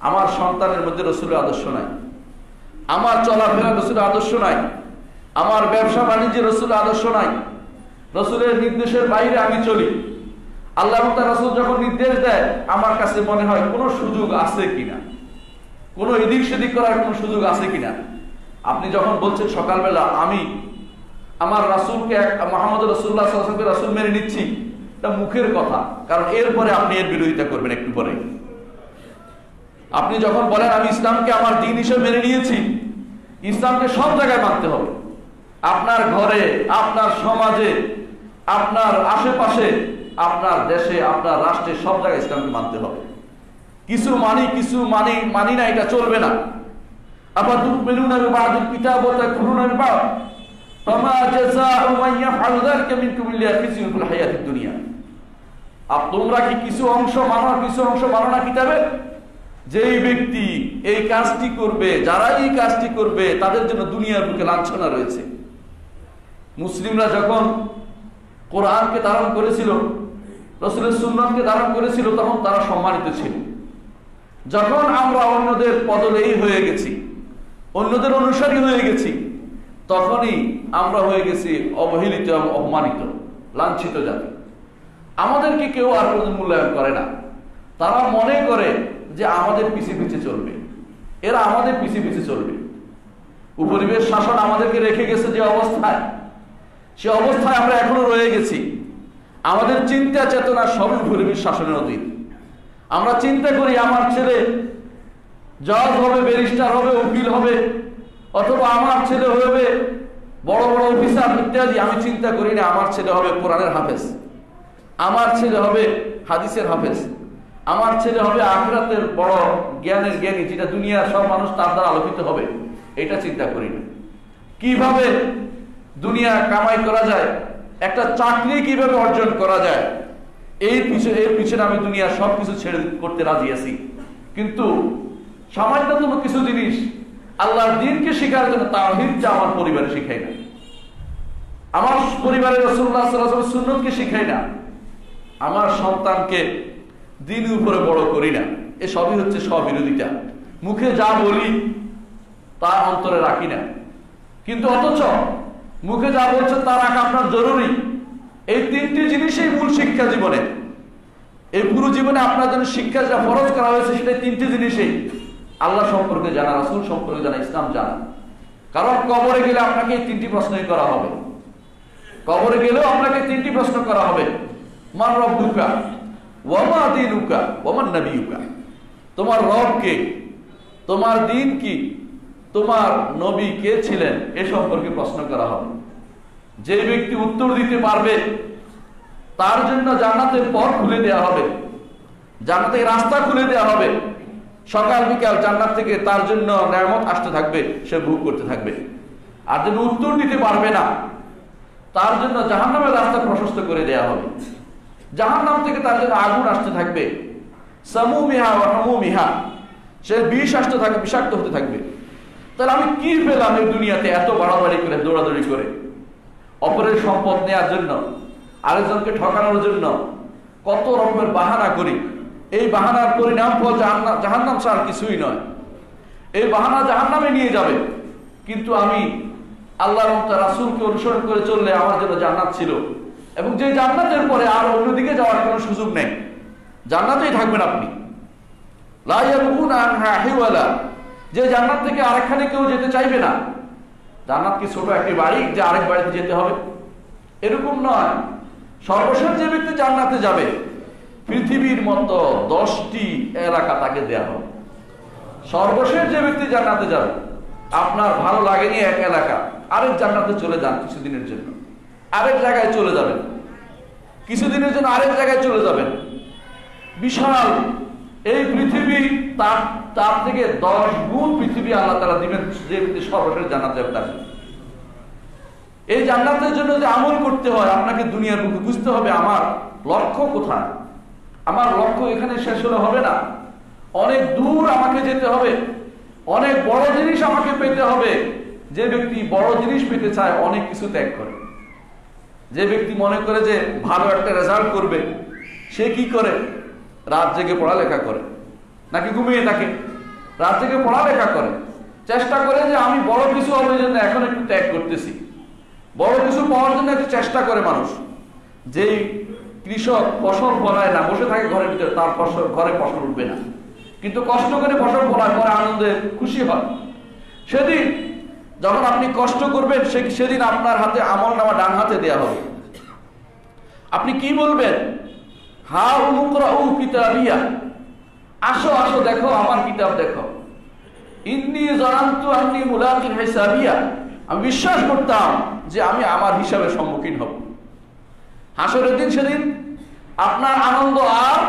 Speaker 1: আমার সন্তানের মধ্যে রাসূলের আদর্শ নাই, আমার চলাফেরা রাসূলের আদর্শ নাই, আমার ব্যবসা বাণিজ্যের রাসূলের আদর্শ নাই, রাসূলের নির্দেশের বাইরে আমি চলি। আল্লাহ তাআলা রাসূল যখন নির্দেশ দেয় আমার কাছে মনে হয় কোনো সুযোগ আছে কিনা, কোনো এদিক সেদিক করার কোনো সুযোগ আছে কিনা। আপনি যখন বলছেন সকালবেলা আমি আমার রাসূলকে, মুহাম্মদ রাসূলুল্লাহ সাল্লাল্লাহু আলাইহি ওয়াসাল্লামকে রাসূল মেনে নিচ্ছি, এটা মুখের কথা, কারণ এরপরে আপনি এর বিরোধিতা করবেন একটু পরে। আপনি যখন বলেন আমি ইসলামকে আমার দ্বীন হিসেবে মেনে নিয়েছি, ইসলামকে সব জায়গায় মানতে হবে, আপনার ঘরে, আপনার সমাজে, আপনার আশেপাশে, আপনার দেশে, আপনার রাষ্ট্রে, সব জায়গায় ইসলামকে মানতে হবে। কিছু মানি কিছু মানি না, এটা চলবে না। আবার তুমিনুনা বিবাদিল কিতাব ওয়া তাকফুরুনা বিবাদ ফামা জাযাউ মান ইয়াফআলু যালিকা মিনকুম ইল্লা খিzyun ফিল হায়াতিদ দুনিয়া। তোমরা কি কিছু অংশ মানো, কিছু অংশ মানো না কিতাবে? যেই ব্যক্তি এই কাজটি করবে, যারা এই কাজটি করবে, তাদের জন্য দুনিয়ার বুকে লাঞ্ছনা রয়েছে। মুসলিমরা যখন কোরআনকে ধারণ করেছিল, রাসূলের সুন্নাতকে ধারণ করেছিল, তখন তারা সম্মানিত ছিল। যখন আমরা অন্যদের পদলেই হয়ে গেছি, অন্যদের অনুসারী হয়ে গেছি, তখনই আমরা হয়ে গেছি অবহেলিত এবং অপমানিত, লাঞ্ছিত জাতি। আমাদেরকে কেউ আর কোনো মূল্যায়ন করে না। তারা মনে করে যে আমাদের পিছে পিছে চলবে, এরা আমাদের পিছে পিছে চলবে। উপরিবেশ শাসন আমাদেরকে রেখে গেছে যে অবস্থায়, সে অবস্থায় আমরা এখনো রয়ে গেছি। আমাদের চিন্তা চেতনা সবই উপরিবেশ শাসনের অধীন। আমরা চিন্তা করি আমার ছেলে জজ হবে, ব্যারিস্টার হবে, উকিল হবে, অথবা আমার ছেলে হবে বড় বড় অফিসার ইত্যাদি। আমি চিন্তা করি না আমার ছেলে হবে কোরআনের হাফেজ, আমার ছেলে হবে হাদিসের হাফেজ, আমার ছেলে হবে আখিরাতের বড় জ্ঞানের জ্ঞানী, যেটা দুনিয়ার সব মানুষ তার দ্বারা আলোকিত হবে। এটা চিন্তা করি না। কিভাবে দুনিয়া কামাই করা যায়, একটা চাকরি কিভাবে অর্জন করা যায়, এর পিছনে আমি দুনিয়ার সবকিছু ছেড়ে করতে রাজি আছি। কিন্তু সামান্যতম কিছু জিনিস আল্লাহর দ্বীনকে শেখার জন্য তাওহীদটা আমার পরিবারে শিখাই না, আমার পরিবারে রাসূলুল্লাহ সাল্লাল্লাহু আলাইহি ওয়াসাল্লাম সুন্নতকে শিখাই না, আমার সন্তানকে দ্বীনের উপরে বড় করি না। এ সবই হচ্ছে স্ববিরোধিতা। মুখে যা বলি তা অন্তরে রাখি না, কিন্তু অথচ মুখে যা বলছে তা রাখা আপনার জরুরি। এই তিনটি জিনিসই মূল শিক্ষা জীবনে। এই পুরো জীবনে আপনার জন্য শিক্ষা যা ফরজ করা হয়েছে সেটা তিনটি জিনিসই: আল্লাহ সম্পর্কে জানা, রাসূল সম্পর্কে জানা, ইসলাম জানা। কারণ কবরে গেলে আপনাকে এই তিনটি প্রশ্নই করা হবে। কবরে গেলেও আপনাকে তিনটি প্রশ্ন করা হবে: মান রব্বুকা, ওয়া মা দীনুকা, ওয়া মান নবিয়ুকা। তোমার রব কে, তোমার দ্বীন কি, তোমার নবী কে ছিলেন, এ সম্পর্কে প্রশ্ন করা হবে। যে ব্যক্তি উত্তর দিতে পারবে তার জন্য জান্নাতের পথ খুলে দেওয়া হবে, জান্নাতের রাস্তা খুলে দেওয়া হবে। সকাল বিকাল জান্নাত থেকে তার জন্য নিয়ামত আসতে থাকবে, সে ভোগ করতে থাকবে। আর যদি উত্তর দিতে পারবে না, তার জন্য জাহান্নামের রাস্তা প্রশস্ত করে দেওয়া হবে। জাহান্নাম থেকে তার জন্য আগুন আসতে থাকবে, সামুমিহা ওয়া হামুমিহা, সে বিষ আসতে থাকবে, বিষাক্ত হতে থাকবে। তাহলে আমি কি পেলাম এই দুনিয়াতে এত বাড়াবাড়ি করে, দৌড়াদৌড়ি করে, অপরের সম্পদ নেওয়ার জন্য, আরেকজনকে ঠকানোর জন্য কত রকমের বাহানা করি। এই বাহানার পরিণাম ফল জাহান্নাম ছাড়া কিছুই নয়। এই বাহানা জাহান্নামে নিয়ে যাবে। কিন্তু আমি আল্লাহর রাসূলকে অনুসরণ করে চললে আমার জন্য জান্নাত ছিল, এবং যে জান্নাতের পরে আর অন্যদিকে যাওয়ার কোনো সুযোগ নেই, জান্নাতেই থাকবেন আপনি। লা ইয়াবগুনা আনহা হিওয়ালা, যে জান্নাত থেকে আরেকখানে কেউ যেতে চাইবে না। জান্নাত কি ছোট একটি বাড়ি যে আরেক বাড়িতে যেতে হবে? এরকম নয়। সর্বশেষ যে ব্যক্তি জান্নাতে যাবে, পৃথিবীর মতো 10টি এলাকা তাকে দেয়া হবে। সর্বশেষ যে ব্যক্তি জান্নাতে যাবে, আপনার ভালো লাগেনি এক এলাকা, আরেক জান্নাতে চলে যান কিছুদিনের জন্য, আরেক জায়গায় চলে যাবেন, কিছুদিনের জন্য আরেক জায়গায় চলে যাবেন। বিশাল এই পৃথিবী, তার থেকে 10 গুণ পৃথিবী আল্লাহ তাআলা দিবেন যে ব্যক্তি সর্বশেষ জান্নাতে যাবে তাকে। এই জান্নাতের জন্য যে আমল করতে হয়, আপনাকে দুনিয়ার মুখে বুঝতে হবে আমার লক্ষ্য কোথায়। আমার লক্ষ্য এখানে শেষ হলে হবে না, অনেক দূর আমাকে যেতে হবে, অনেক বড় জিনিস আমাকে পেতে হবে। যে ব্যক্তি বড় জিনিস পেতে চায় অনেক কিছু ত্যাগ করে। যে ব্যক্তি মনে করে যে ভালো একটা রেজাল্ট করবে, সে কি করে? রাত জেগে পড়ালেখা করে, নাকি ঘুমিয়ে থাকে? রাত জেগে পড়ালেখা করে, চেষ্টা করে যে আমি বড় কিছু হবে জন্য এখন একটু ত্যাগ করতেছি, বড় কিছু পাওয়ার জন্য একটু চেষ্টা করে মানুষ। যেই কৃষক ফসল ফলায় না, বসে থাকে ঘরের ভিতরে, তার ঘরে ফসল উঠবে না। কিন্তু কষ্ট করে ফসল ফলায়, পরে আনন্দে খুশি হয়। সেদিন যখন আপনি কষ্ট করবেন, সেদিন আপনার হাতে আমলনামা ডান হাতে দেয়া হবে। আপনি কি বলবেন? হা উমুকরাউ কিতাবিয়া, আসো আসো দেখো আমার কিতাব দেখো। ইন্নী জানান্তু আন্নী মুলাকিন হিসাবিয়া, আমি বিশ্বাস করতাম যে আমি আমার হিসাবের সম্মুখীন হব। হাসরের দিন সেদিন আপনার আনন্দ আর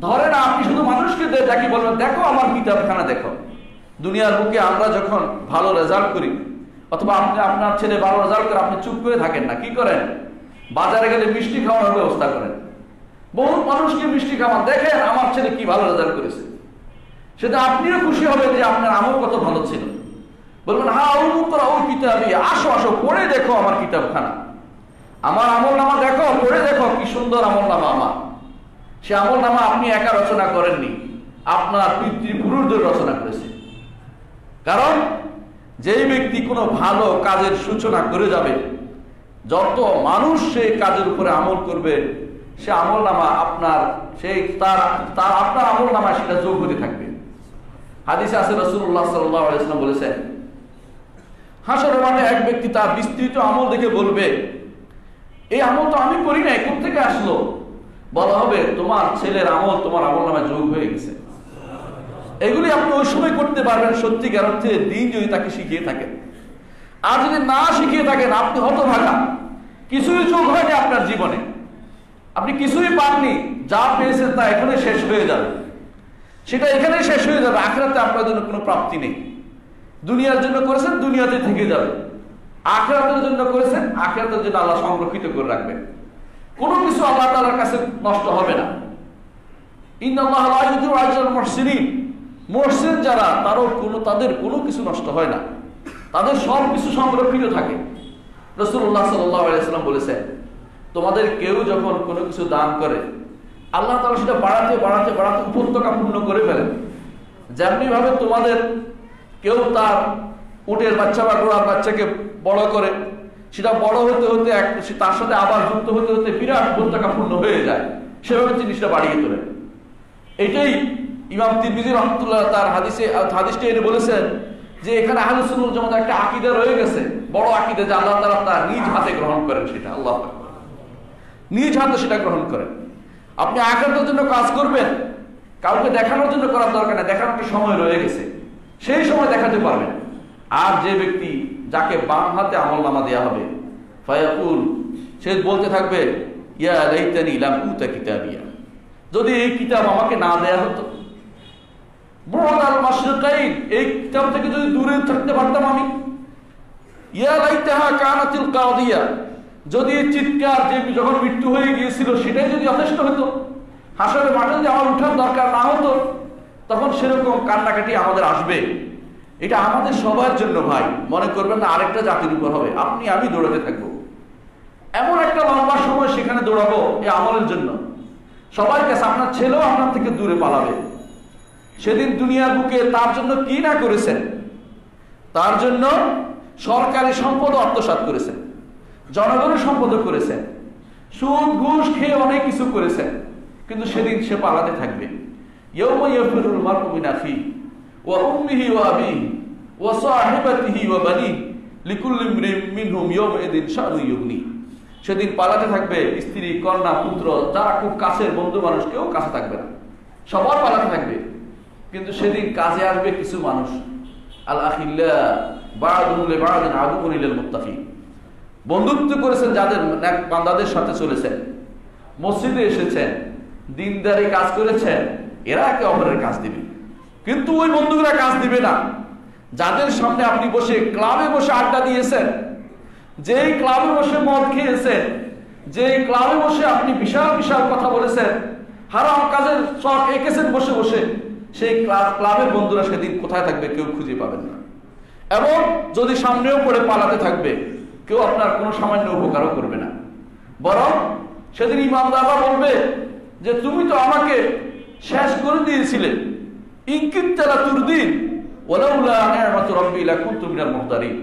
Speaker 1: ধরে না। আপনি শুধু মানুষকে দেখি বলবেন দেখো আমার কিতাবখানা দেখো। দুনিয়ার বুকে আমরা যখন ভালো রেজাল্ট করি, অথবা আপনি আপনার ছেলে ভালো রেজাল্ট করে, আপনি চুপ করে থাকেন না, কি করেন? বাজারে গেলে মিষ্টি খাওয়ানোর ব্যবস্থা করেন, বহু মানুষকে মিষ্টি খাওয়ান, দেখেন আমার ছেলে কি ভালো রেজাল্ট করেছে। সেটা আপনিও খুশি হবেন যে আপনার আমল কত ভালো ছিল। বলবেন হা উমুকরাউ কিতাবিয়া, আসো আসো পড়ে দেখো আমার কিতাবখানা, আমার আমলনামা দেখো, পড়ে দেখো কি সুন্দর আমলনামা আমার। সে আমলনামা আপনি একা রচনা করেননি, আপনার পিতৃপুরুষদের রচনা করেছে। কারণ যেই ব্যক্তি কোনো ভালো কাজের সূচনা করে যাবে, যত মানুষ সেই কাজের উপরে আমল করবে, সে আমলনামা আপনার আপনার আমলনামা সেটা যোগ হতে থাকবে। হাদিসে আছে রাসূলুল্লাহ সাল্লাল্লাহু আলাইহি ওয়াসাল্লাম বলেছেন, হাসরের মাঠে এক ব্যক্তি তার বিস্তৃত আমল দেখে বলবে, এই আমল তো আমি করি নাই, কোথা থেকে আসলো? বলা হবে তোমার ছেলের আমল তোমার আমলনামায় যোগ হয়ে গেছে। এগুলি আপনি ওই সময় করতে পারবেন সত্যিকার অর্থে দিন যদি তাকে শিখিয়ে থাকেন। আর যদি না শিখিয়ে থাকেন, আপনি হতভাগা, কিছুই যোগ হয়নি আপনার জীবনে, আপনি কিছুই পাননি, যা পেয়েছেন তা এখানে শেষ হয়ে যাবে, সেটা এখানে শেষ হয়ে যাবে, আখিরাতে আপনার জন্য কোনো প্রাপ্তি নেই। দুনিয়ার জন্য করেছেন, দুনিয়াতে থেকে যাবে। আখিরাতের জন্য করেছেন, আখিরাতের জন্য আল্লাহ সংরক্ষিত করে রাখবেন। কোনো কিছু আল্লাহ তাআলার কাছে নষ্ট হবে না। ইন্নাল্লাহা লা ইউযিউ আজরাল মুহসিনিন, মুহসিন যারা তাদের কোনো কিছু নষ্ট হয় না, তাদের সব কিছু সংরক্ষিত থাকে। রাসূলুল্লাহ সাল্লাল্লাহু আলাইহি ওয়াসাল্লাম বলেছেন, তোমাদের কেউ যখন কোনো কিছু দান করে আল্লাহ তাআলা সেটা বাড়াতে বাড়াতে বাড়াতে উপত্যকা পূর্ণ করে ফেলেন। যেমনি ভাবে তোমাদের কেউ তার উটের বাচ্চা বা ঘোড়ার বাচ্চাকে বড় করে, সেটা বড় হতে হতে তার সাথে আবার যুক্ত হতে হতে বিরাট উপত্যকা পূর্ণ হয়ে যায়, সেভাবে জিনিসটা বাড়িয়ে তোলেন। এটাই ইমাম তিরমিজি রাহমাতুল্লাহ তার হাদিসটা এনে বলেছেন যে এখানে আহলুস সুন্নাহ ওয়াল জামাতের একটা আকীদা রয়ে গেছে, বড় আকীদা, যে আল্লাহ তাআলা তার নিজ হাতে গ্রহণ করেন। সেটা আল্লাহ নিজ হাতে সেটা গ্রহণ করেন। আপনি আখিরাতের জন্য কাজ করবেন, কাউকে দেখানোর জন্য করার দরকার না, দেখানোর একটা সময় রয়ে গেছে, সেই সময় দেখাতে পারবেন। আর যে ব্যক্তি যাকে বাম হাতে আমলনামা দেওয়া হবে, ফায়াকুল, সে বলতে থাকবে, ইয়া লাইতানি লাম উতা কিতাবিয়া, যদি এই কিতাব আমাকে না দেয়া হতো, বু'দাল মাশরিকাইন, এই কিতাব থেকে যদি দূরে থাকতে পারতাম আমি, ইয়া লাইতাহা কানাতিল কাদিয়া, যদি চিৎকার যে যখন মৃত্যু হয়ে গিয়েছিল সেটাই যদি যথেষ্ট হতো, হাসরের মাঠে যদি আমার উঠার দরকার না হতো, তখন সেরকম কান্নাকাটি আমাদের আসবে। এটা আমাদের সবার জন্য ভাই, মনে করবেন না আরেকটা জাতির উপর হবে। আপনি আমি দৌড়াতে থাকবো, এমন একটা লম্বা সময় সেখানে দৌড়াবো এই আমলের জন্য। সবার কাছে আপনার ছেলেও আপনার থেকে দূরে পালাবে। সেদিন দুনিয়ার বুকে তার জন্য কি না করেছেন, তার জন্য সরকারি সম্পদ আত্মসাৎ করেছেন, জনগণের সম্পদ করেছেন, সুদ ঘুষ খেয়ে অনেক কিছু করেছেন, কিন্তু সেদিন সে পালাতে থাকবে। ইয়াউমা ইয়াফিরুল মারউ মিন আখিহি ওয়া উম্মিহি ওয়া আবিহি ওয়া সাহিবাতিহি ওয়া বানিহি লিকুল্লি ইমরিইন মিনহুম ইয়াউমাইযিন শা'নু ইউগনি। সেদিন পালাতে থাকবে স্ত্রী, কন্যা, পুত্র, যারা খুব কাছের বন্ধু মানুষ, কেউ কাছে থাকবে না, সবার পালাতে থাকবে। কিন্তু সেদিন কাজে আসবে কিছু মানুষ, আল আখিল্লা বা'দুহুম লিবা'দিন আদুউন লিল মুত্তাকিন। বন্ধুত্ব করেছেন যাদের বান্দাদের সাথে চলেছেন, মসজিদে এসেছেন, দিনদারি কাজ করেছেন, এরা একে অপরের কাজ দিবে। কিন্তু ওই বন্ধুরা কাজ দিবে না যাদের সামনে আপনি বসে ক্লাবে বসে আড্ডা দিয়েছেন, যেই ক্লাবে বসে মদ খেয়েছেন, যেই ক্লাবে বসে আপনি বিশাল বিশাল কথা বলেছেন, হারাম কাজের শখ এঁকেছেন বসে বসে, সেই ক্লাবের বন্ধুরা সেদিন কোথায় থাকবে কেউ খুঁজে পাবেন না। এবং যদি সামনেও পড়ে পালাতে থাকবে, কেউ আপনার কোনো সামান্য উপকারও করবে না। বরং সেদিন ইমানদাররা বলবে যে তুমি তো আমাকে শেষ করে দিয়েছিলে, ইনকিত্তালা তুরদিন ওয়ালাউলা নি'মাতু রাব্বি লাকুনতু মিনাল মুহতারিন।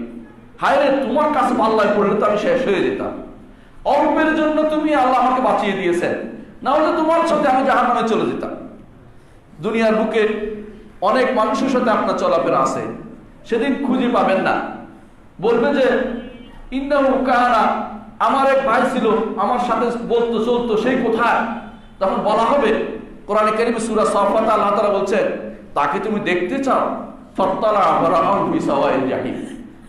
Speaker 1: হায় রে, তোমার কাছে পাল্লায় পড়লে তো আমি শেষ হয়ে যেতাম। অল্পের জন্য তুমি আল্লাহ আমাকে বাঁচিয়ে দিয়েছেন, না হলে তোমার সাথে আমি জাহান্নামে চলে যেতাম। দুনিয়ার বুকে অনেক মানুষের সাথে আপনার চলাফেরা আছে, সেদিন খুঁজে পাবেন না। বলবে যে ইন্নাহু কানা, আমার এক ভাই ছিল, আমার সাথে বলতো চলতো, সেই কোথায়? তখন বলা হবে, কোরআনে কারীমে সূরা সাফাত আল্লাহ তাআলা বলছেন, তাকে তুমি দেখতে চাও? ফাত্তালা ফারাআহু ফি সাওয়াইল জাহিম,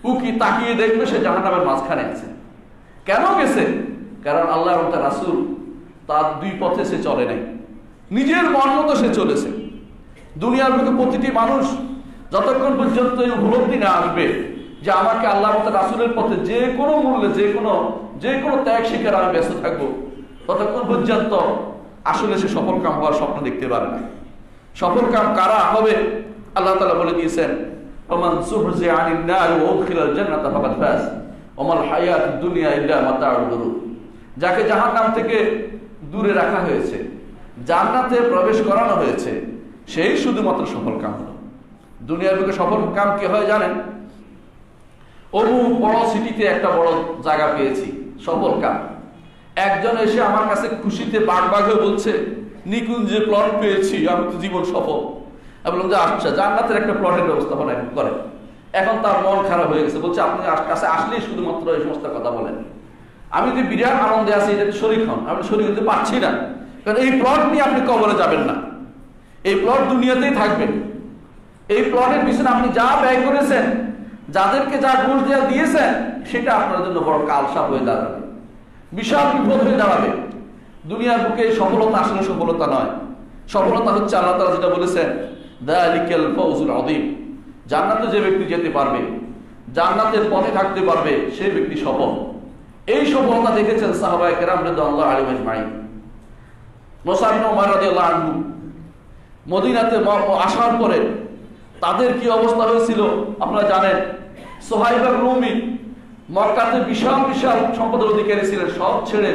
Speaker 1: ও কি তাকিয়ে দেখবে সে জাহান্নামের মাঝখানে আছে। কেন গেছে? কারণ আল্লাহ এবং তার রাসূল তার দুই পথে সে চলে নাই, নিজের মন মতো সে চলেছে। দুনিয়ার বুকে প্রতিটি মানুষ যতক্ষণ পর্যন্ত এই উপলব্ধি না আসবে যে আমাকে আল্লাহ এবং তার রাসূলের পথে যে কোনো মূল্যে যে কোনো ত্যাগ স্বীকার আমি ব্যস্ত থাকবো, ততক্ষণ পর্যন্ত আসলে সে সফল কাম হওয়ার স্বপ্ন দেখতে পারে না। সফল কাম কারা হবে? আল্লাহ তাআলা বলে দিয়েছেন, ওমান সুহজিয়া আনিন নার ওয়া উদখিলাল জান্নাতা ফাকাদ ফাজ ওয়া মাল হায়াতুদ দুনিয়া ইল্লা মাতাউল গুরুর। যাকে জাহান্নাম থেকে দূরে রাখা হয়েছে, জান্নাতে প্রবেশ করানো হয়েছে, সেই শুধুমাত্র সফল কাম হলো। দুনিয়ার বুকে সফল কাম কি হয় জানেন? অমুক বড় সিটিতে একটা বড় জায়গা পেয়েছি, সফল কাম। একজন এসে আমার কাছে খুশিতে বাগবাগ হয়ে বলছে, নিকুঞ্জে প্লট পেয়েছি, আমি তো জীবন সফল। আমি বললাম যে আচ্ছা, জান্নাতের একটা প্লটের ব্যবস্থাপনা এখন করেন। এখন তার মন খারাপ হয়ে গেছে, বলছে আপনি কাছে আসলেই শুধুমাত্র এই সমস্ত কথা বলেন। আমি যে বিরাট আনন্দে আছি, এটা শরীক হন। আমি শরীক হতে পারছি না, কারণ এই প্লট নিয়ে আপনি কবরে যাবেন না, এই প্লট দুনিয়াতেই থাকবে। এই প্লটের পিছনে আপনি যা ব্যয় করেছেন, যাদেরকে যা ঘুষ দেওয়া দিয়েছেন, সেটা আপনার জন্য বড় কালসাপ হয়ে দাঁড়াবে, বিশাল বিপদ হয়ে দাঁড়াবে। দুনিয়ার বুকে সফলতা আসলে সফলতা নয়। সফলতা হচ্ছে আল্লাহ তাআলা যেটা বলেছেন, যালিকাল ফাউজুল আযীম, জান্নাতে যে ব্যক্তি যেতে পারবে, জান্নাতের পথে থাকতে পারবে, সেই ব্যক্তি সফল। এই সফলতা দেখেছেন সাহাবায়ে কেরাম রাদিয়াল্লাহু আলাইহিম আজমাইন। মুসআব ইবনে উমার রাদিয়াল্লাহু আনহু মদিনাতে আসার পরে তাদের কি অবস্থা হয়েছিল আপনারা জানেন। সুহাইব রুমি মক্কাতে বিশাল বিশাল সম্পদের অধিকারী ছিলেন, সব ছেড়ে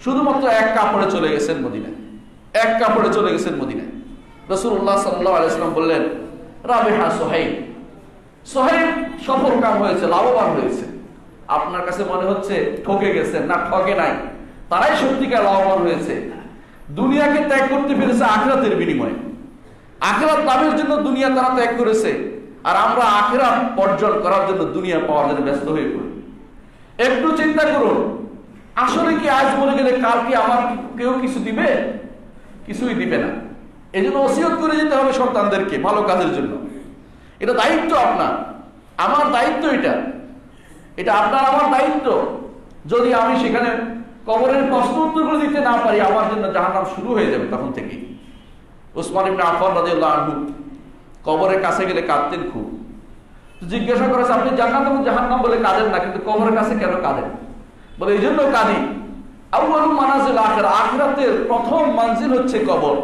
Speaker 1: শুধুমাত্র এক কাপড়ে চলে গেছেন মদিনায়, এক কাপড়ে চলে গেছেন মদিনায়। রাসূলুল্লাহ সাল্লাল্লাহু আলাইহি ওয়াসাল্লাম বললেন, রাবিহা সুহাইব, সুহাইব সফল কাম হয়েছে, লাভবান হয়েছে। আপনার কাছে মনে হচ্ছে ঠকে গেছেন, না ঠকে নাই, তারাই সত্যিকার লাভবান হয়েছে। দুনিয়াকে ত্যাগ করতে পেরেছে আখিরাতের বিনিময়ে, আখিরাত লাভের জন্য দুনিয়া তারা ত্যাগ করেছে, আর আমরা আখিরাত অর্জন করার জন্য দুনিয়া পাওয়ার জন্য ব্যস্ত হয়ে পড়ি। একটু চিন্তা করুন, আসলে কি আজ মরে গেলে কাল কি আমার কেউ কিছু দিবে? কিছুই দিবে না। এই জন্য ওসিয়ত করে যেতে হবে সন্তানদেরকে ভালো কাজের জন্য। এটা দায়িত্ব আপনার, আমার দায়িত্ব, এটা আপনার আমার দায়িত্ব। যদি আমি সেখানে কবরের প্রশ্ন উত্তরগুলো দিতে না পারি, আমার জন্য জাহান্নাম শুরু হয়ে যাবে তখন থেকে। উসমান ইবনে আফফান রাদিয়াল্লাহু আনহু কবরের কাছে গেলে কাঁদতেন খুব। জিজ্ঞাসা করেছে, আপনি জান্নাত এবং জাহান্নাম বলে কাঁদেন না, কিন্তু কবরের কাছে কেন কাঁদেন? বলে এই জন্য কাঁদি, আউয়ালু মানাজিল আখিরা, আখিরাতের প্রথম মঞ্জিল হচ্ছে কবর।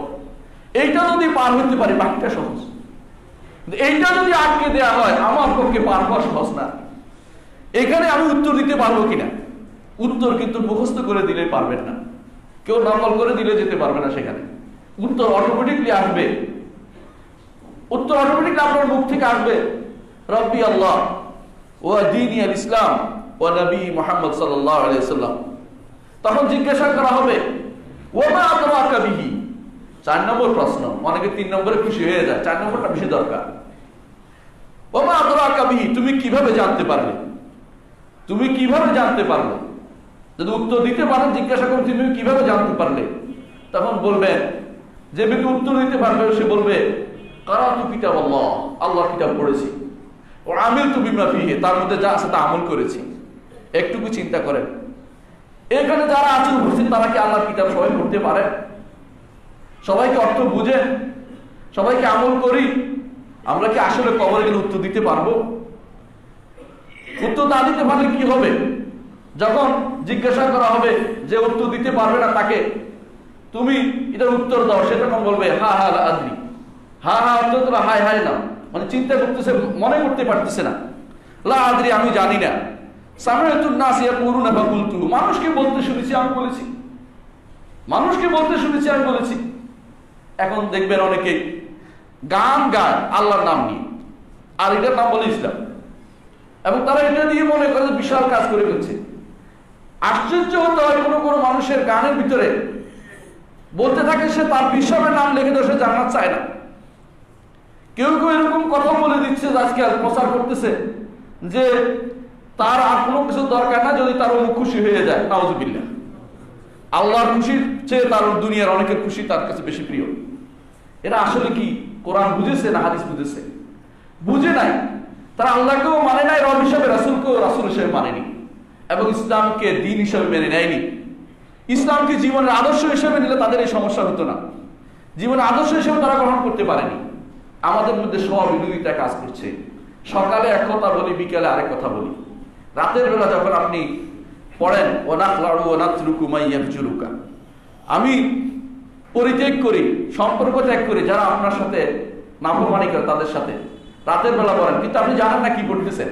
Speaker 1: এইটা যদি পার হইতে পারি বাকিটা সহজ, এইটা যদি আটকে দেওয়া হয় আমার পক্ষে পার হওয়া সহজ না। এখানে আমি উত্তর দিতে পারবো কিনা? উত্তর কিন্তু মুখস্থ করে দিলে পারবেন না, কেউ নকল করে দিলে যেতে পারবে না সেখানে। উত্তর অটোমেটিকলি আসবে, উত্তর অটোমেটিকলি আপনার মুখ থেকে আসবে, রব্বি আল্লাহ ওয়া দীনি আল ইসলাম ওয়া নবী মুহাম্মদ সাল্লাল্লাহু আলাইহি ওয়াসাল্লাম। তখন জিজ্ঞাসা করা হবে, ওয়া মা আদরাকা বিহি। 4 নম্বর প্রশ্ন, অনেকে 3 নম্বরে খুশি হয়ে যায়, 4 নম্বরটা বেশি দরকার। ওয়া মা আদরাকা বিহি, তুমি কিভাবে জানতে পারলে? তুমি কিভাবে জানতে পারলে? যদি উত্তর দিতে পারেন, জিজ্ঞাসা করুন তুমি কিভাবে জানতে পারলে? তখন বলবেন, যে ব্যক্তি উত্তর দিতে পারবে সে বলবে, কারাতু কিতাব আল্লাহ, আল্লাহর কিতাব পড়েছি, ও আমিলতু বিমা ফিহি, তার মধ্যে যা আছে তা আমল করেছি। একটুকু চিন্তা করেন, এখানে যারা আছেন উপস্থিত তারা কি আল্লাহর কিতাব সবাই পড়তে পারে? সবাইকে অর্থ বুঝে, সবাইকে আমল করি? আমরা কি আসলে কবরে গেলে উত্তর দিতে পারবো? উত্তর না দিতে পারলে কি হবে? যখন জিজ্ঞাসা করা হবে যে উত্তর দিতে পারবে না তাকে, তুমি এটার উত্তর দাও, সে তখন বলবে হা হা আদ্রি, হা হা অর্থ তোরা হাই হাই না, মানে চিন্তা করতেছে, মনে করতে পারতেছে না। লা আদ্রি, আমি জানি না। সামিআতুন নাস ইয়াকুলুনা ফাকুলতু, মানুষকে বলতে শুনেছি আমি বলেছি, মানুষকে বলতে শুনেছি আমি বলেছি। এখন দেখবেন অনেকে গান গায় আল্লাহর নাম নিয়ে, আর এটার নাম বলে ইসলাম, এবং তারা এটা দিয়ে মনে করে বিশাল কাজ করে ফেলছে। আশ্চর্য হতে হয়, কোনো মানুষের গানের ভিতরে বলতে থাকে সে তার বিশ্বের নাম লিখে দেয়, সে জান্নাত চায় না। কেউ কেউ এরকম কথা বলে দিচ্ছে, আজকাল প্রচার করতেছে যে তার আর কোনো কিছু দরকার না, যদি তার অমুক খুশি হয়ে যায়। নাউজুবিল্লাহ, আল্লাহর খুশির চেয়ে তার দুনিয়ার অনেকের খুশি তার কাছে বেশি প্রিয়। এরা আসলে কি কোরআন বুঝেছে না হাদিস বুঝেছে? বুঝে নাই। তারা আল্লাহকেও মানে নাই, রব হিসাবে, রাসূলকেও রাসূল হিসেবে মানেনি, এবং ইসলামকে দ্বীন হিসাবে মেনে নেয়নি। ইসলামকে জীবনের আদর্শ হিসেবে নিলে তাদের এই সমস্যা হতো না, জীবনের আদর্শ হিসেবে তারা গ্রহণ করতে পারেনি। আমাদের মধ্যে সব বিরোধিতা কাজ করছে, সকালে এক কথা বলি, বিকেলে আরেক কথা বলি। রাতের বেলা যখন আপনি পড়েন ওয়ানাখলাউ ওয়ানাতরুকু মাইয়াফজুরুকা, আমি পরিত্যাগ করি, সম্পর্ক ত্যাগ করি যারা আপনার সাথে নাফরমানি করে তাদের সাথে, রাতের বেলা বলেন, কিন্তু আপনি জানেন না কি করতেছেন।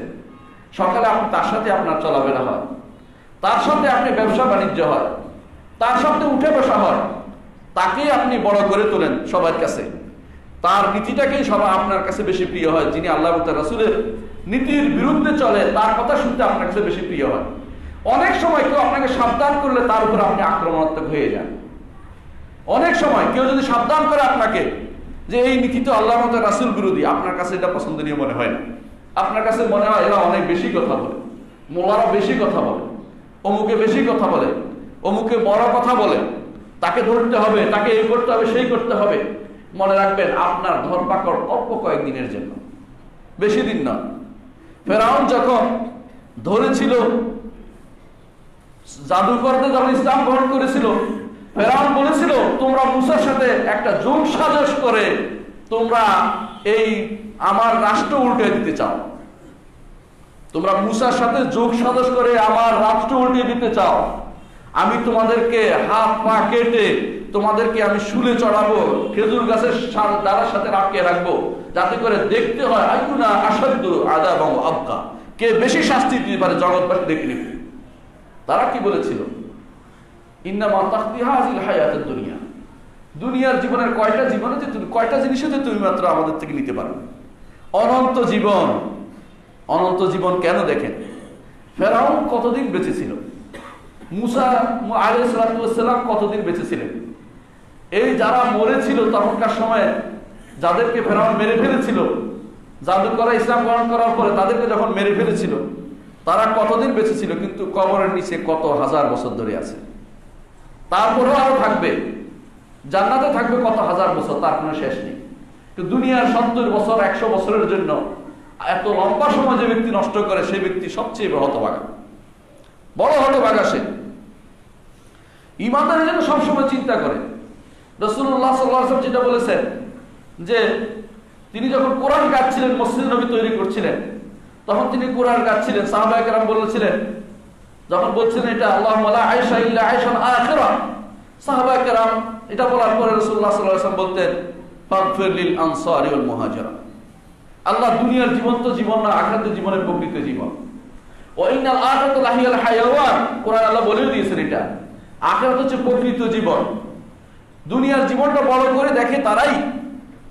Speaker 1: সকালে আপনি তার সাথে আপনার চলাফেরা হয়, তার সাথে আপনি ব্যবসা বাণিজ্য হয়, তার সাথে উঠে বসা হয়, তাকেই আপনি বড় করে তোলেন সবার কাছে, তার নীতিটাকেই সবাই আপনার কাছে বেশি প্রিয় হয়। যিনি আল্লাহ এবং তার রাসূলের নীতির বিরুদ্ধে চলে তার কথা শুনতে আপনার কাছে বেশি প্রিয় হয়। অনেক সময় কেউ আপনাকে সাবধান করলে তার উপর আপনি আক্রমণাত্মক হয়ে যান। অনেক সময় কেউ যদি সাবধান করে আপনাকে যে এই নীতি তো আল্লাহ এবং তার রাসূল বিরোধী, আপনার কাছে এটা পছন্দনীয় মনে হয় না। আপনার কাছে মনে হয় এরা অনেক বেশি কথা বলে, মোল্লারা বেশি কথা বলে, অমুকে বেশি কথা বলে, অমুকে বড় কথা বলে, তাকে ধরতে হবে, তাকে এই করতে হবে, সেই করতে হবে। মনে রাখবেন আপনার ধরপাকড় অল্প কয়েকদিনের জন্য, বেশি দিন না। ফেরাউন যখন ধরেছিল, জাদুকরদের যখন ইসলাম গ্রহণ করেছিল, ফেরাউন বলেছিল তোমরা মূসার সাথে একটা যোগ সাজস করে তোমরা এই আমার রাষ্ট্র উল্টে দিতে চাও, তোমরা মূসার সাথে যোগ সাজস করে আমার রাষ্ট্র উল্টে দিতে চাও, আমি তোমাদেরকে হাত পা কেটে তোমাদেরকে আমি শুলে চড়াবো, খেজুর গাছের ডালের সাথে আটকে রাখবো, যাতে করে দেখতে হয় আইয়ুনা আসাদ্দু আযাবান ওয়া আবকা, কে বেশি শাস্তি দিতে পারে জগৎবাসী দেখে নেবে। তারা কি বলেছিল? ইন্নামা তাখদি হাযিল হায়াতুদ দুনিয়া, দুনিয়ার জীবনের কয়টা জীবনে যে তুমি কয়টা জিনিসে যে তুমি মাত্র আমাদের থেকে নিতে পারো, অনন্ত জীবন। অনন্ত জীবন কেন দেখেন, ফেরাউন কতদিন বেঁচে ছিল, মূসা আলাইহিস সালাম কতদিন বেঁচে ছিলেন, এই যারা মরেছিল তখনকার সময়ে যাদেরকে ফেরাউন মেরে ফেলেছিল, জাদু করা ইসলাম গ্রহণ করার পরে তাদেরকে যখন মেরে ফেলেছিল তারা কতদিন বেঁচে ছিল, কিন্তু কবরের নিচে কত হাজার বছর ধরে আছে। তারপরেও আরো থাকবে, জান্নাতে থাকবে কত হাজার বছর, তার কোনো শেষ নেই। তো দুনিয়ার 70 বছর 100 বছরের জন্য এত লম্বা সময় যে ব্যক্তি নষ্ট করে সেই ব্যক্তি সবচেয়ে বড় হতভাগা, বড় হতভাগা সে। ঈমানদারের জন্য সবসময় চিন্তা করে। রাসূলুল্লাহ সাল্লাল্লাহু আলাইহি ওয়াসাল্লাম যেটা বলেছেন যে তিনি যখন কোরআন গাচ্ছিলেন, মসজিদ নবী তৈরি করছিলেন, তখন তিনি কোরআন গাচ্ছিলেন, সাহাবায়ে কেরাম বলেছিলেন, যখন বলছিলেন এটা আল্লাহুম্মা লা আয়শা ইল্লা আয়শাল আখিরা, সাহাবায়ে কেরাম এটা বলার পরে রাসূলুল্লাহ সাল্লাল্লাহু আলাইহি ওয়াসাল্লাম বলতেন ফাগফির লিল আনসারি ওয়াল মুহাজিরা, আল্লাহ দুনিয়ার জীবন তো জীবন না, আখিরাতের জীবনের প্রকৃত জীবন। ওয়া ইন্নাল আখিরাতা লাহিয়াল হায়াওয়ান, কোরআন আল্লাহ বলে দিয়েছেন এটা আখিরাত হচ্ছে প্রকৃত জীবন। দুনিয়ার জীবনটা বড় করে দেখে তারাই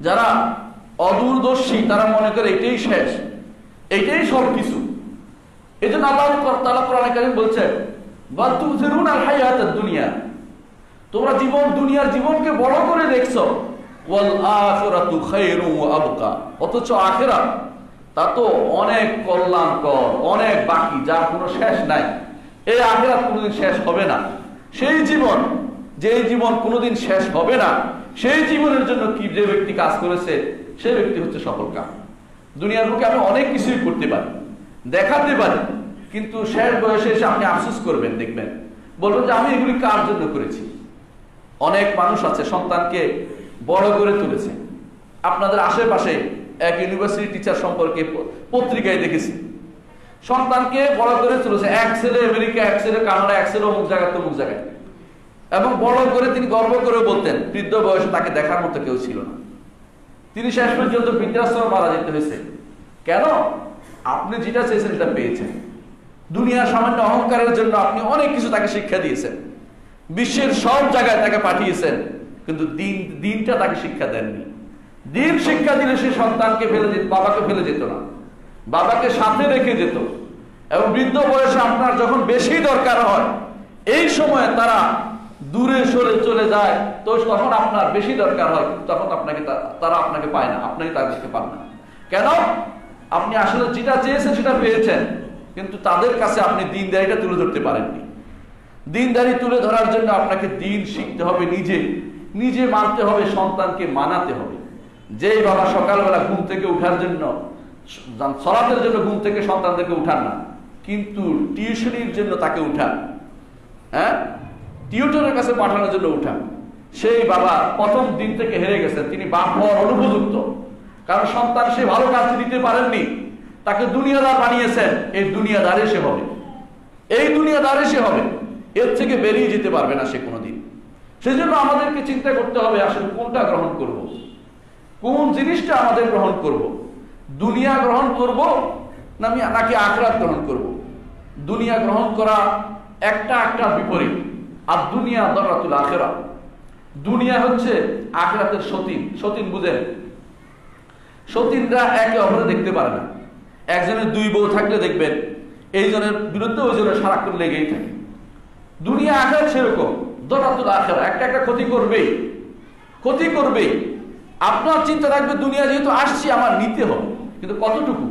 Speaker 1: যারা অদূরদর্শী, তারা মনে করে এটাই শেষ, এটাই সবকিছু। এজন্য আল্লাহ তাআলা কোরআনে কারীম বলছেন বাল তুযিরুনাল হায়াতাদ দুনিয়া, তোমরা জীবন দুনিয়ার জীবনকে বড় করে দেখছো, ওয়াল আখিরাতু খায়রু ওয়া আবকা, অথচ আখিরাত তা তো অনেক কল্যাণকর, অনেক বাকি, যার কোনো শেষ নাই। এই আখিরাত কোনোদিন শেষ হবে না। সেই জীবন, যে জীবন কোনোদিন শেষ হবে না, সেই জীবনের জন্য কি যে ব্যক্তি কাজ করেছে সেই ব্যক্তি হচ্ছে সফল কাম। দুনিয়ার বুকে আপনি অনেক কিছুই করতে পারেন, দেখাতে পারেন, কিন্তু শেষ বয়সে এসে আপনি আফসোস করবেন, দেখবেন বলবেন যে আমি এগুলি কার জন্য করেছি। অনেক মানুষ আছে সন্তানকে বড় করে তুলেছে। আপনাদের আশেপাশে এক ইউনিভার্সিটি টিচার সম্পর্কে পত্রিকায় দেখেছি, সন্তানকে বড় করে তুলেছে, এক ছেলে আমেরিকা, এক ছেলে কানাডা, এক ছেলে অমুক জায়গায় তমুক জায়গায়, এবং বড় করে তিনি গর্ব করে বলতেন বৃদ্ধ বয়সে তাকে দেখার মতো কেউ ছিল না। তিনি শেষ পর্যন্ত বৃদ্ধাশ্রমে মারা যেতে হয়েছে। কেন? আপনি যেটা চেয়েছেন সেটা পেয়েছেন। দুনিয়ার সামান্য অহংকারের জন্য আপনি অনেক কিছু তাকে শিক্ষা দিয়েছেন, বিশ্বের সব জায়গায় তাকে পাঠিয়েছেন, কিন্তু দিনটা তাকে শিক্ষা দেননি। দিন শিক্ষা দিলে সে সন্তানকে ফেলে যেত, বাবাকে ফেলে যেত না, বাবাকে সাথে রেখে যেত। এবং বৃদ্ধ বয়সে আপনার যখন বেশি দরকার হয়, এই সময় তারা দূরে সরে চলে যায়, তো তখন আপনার বেশি দরকার হয়, তখন আপনাকে তারা আপনাকে পায় না, আপনাকে তাদেরকে পান না। কেন? আপনি আসলে যেটা চেয়েছেন সেটা পেয়েছেন, কিন্তু তাদের কাছে আপনি দিনদারিটা তুলে ধরতে পারেননি। দিনদারি তুলে ধরার জন্য আপনাকে দিন শিখতে হবে, নিজে মানতে হবে, সন্তানকে মানাতে হবে। যেই বাবা সকালবেলা ঘুম থেকে উঠার জন্য, সালাতের জন্য ঘুম থেকে সন্তানদেরকে উঠান না, কিন্তু টিউশনির জন্য তাকে উঠান, হ্যাঁ, টিউটরের কাছে পাঠানোর জন্য উঠান, সেই বাবা প্রথম দিন থেকে হেরে গেছেন, তিনি বাপ হওয়ার অনুপযুক্ত। কারণ সন্তান সে ভালো কাজ দিতে পারেননি, তাকে দুনিয়াদার বানিয়েছেন। এই দুনিয়াদারে সে হবে, এই দুনিয়াদারে সে হবে, এর থেকে বেরিয়ে যেতে পারবে না সে কোনোদিন। সেজন্য আমাদেরকে চিন্তা করতে হবে আসলে কোনটা গ্রহণ করব, কোন জিনিসটা আমাদের গ্রহণ করব, দুনিয়া গ্রহণ করব নাকি আখিরাত গ্রহণ করব। দুনিয়া গ্রহণ করা একটা বিপরীত। আর দুনিয়া দরাতুল আখিরাত, দুনিয়া হচ্ছে আখিরাতের সতীন। সতীন বুঝেন? সতীনরা একে অপরে দেখতে পারে না। একজনের দুই বউ থাকলে দেখবেন এইজনের বিরুদ্ধে ওইজনের সারাক্ষণ লেগেই থাকে। দুনিয়া আখিরাত সেরকম, দরাতুল আখিরাত, একটা ক্ষতি করবেই। আপনার চিন্তা রাখবে দুনিয়া যেহেতু আসছি আমার নিতে হবে, কিন্তু কতটুকু?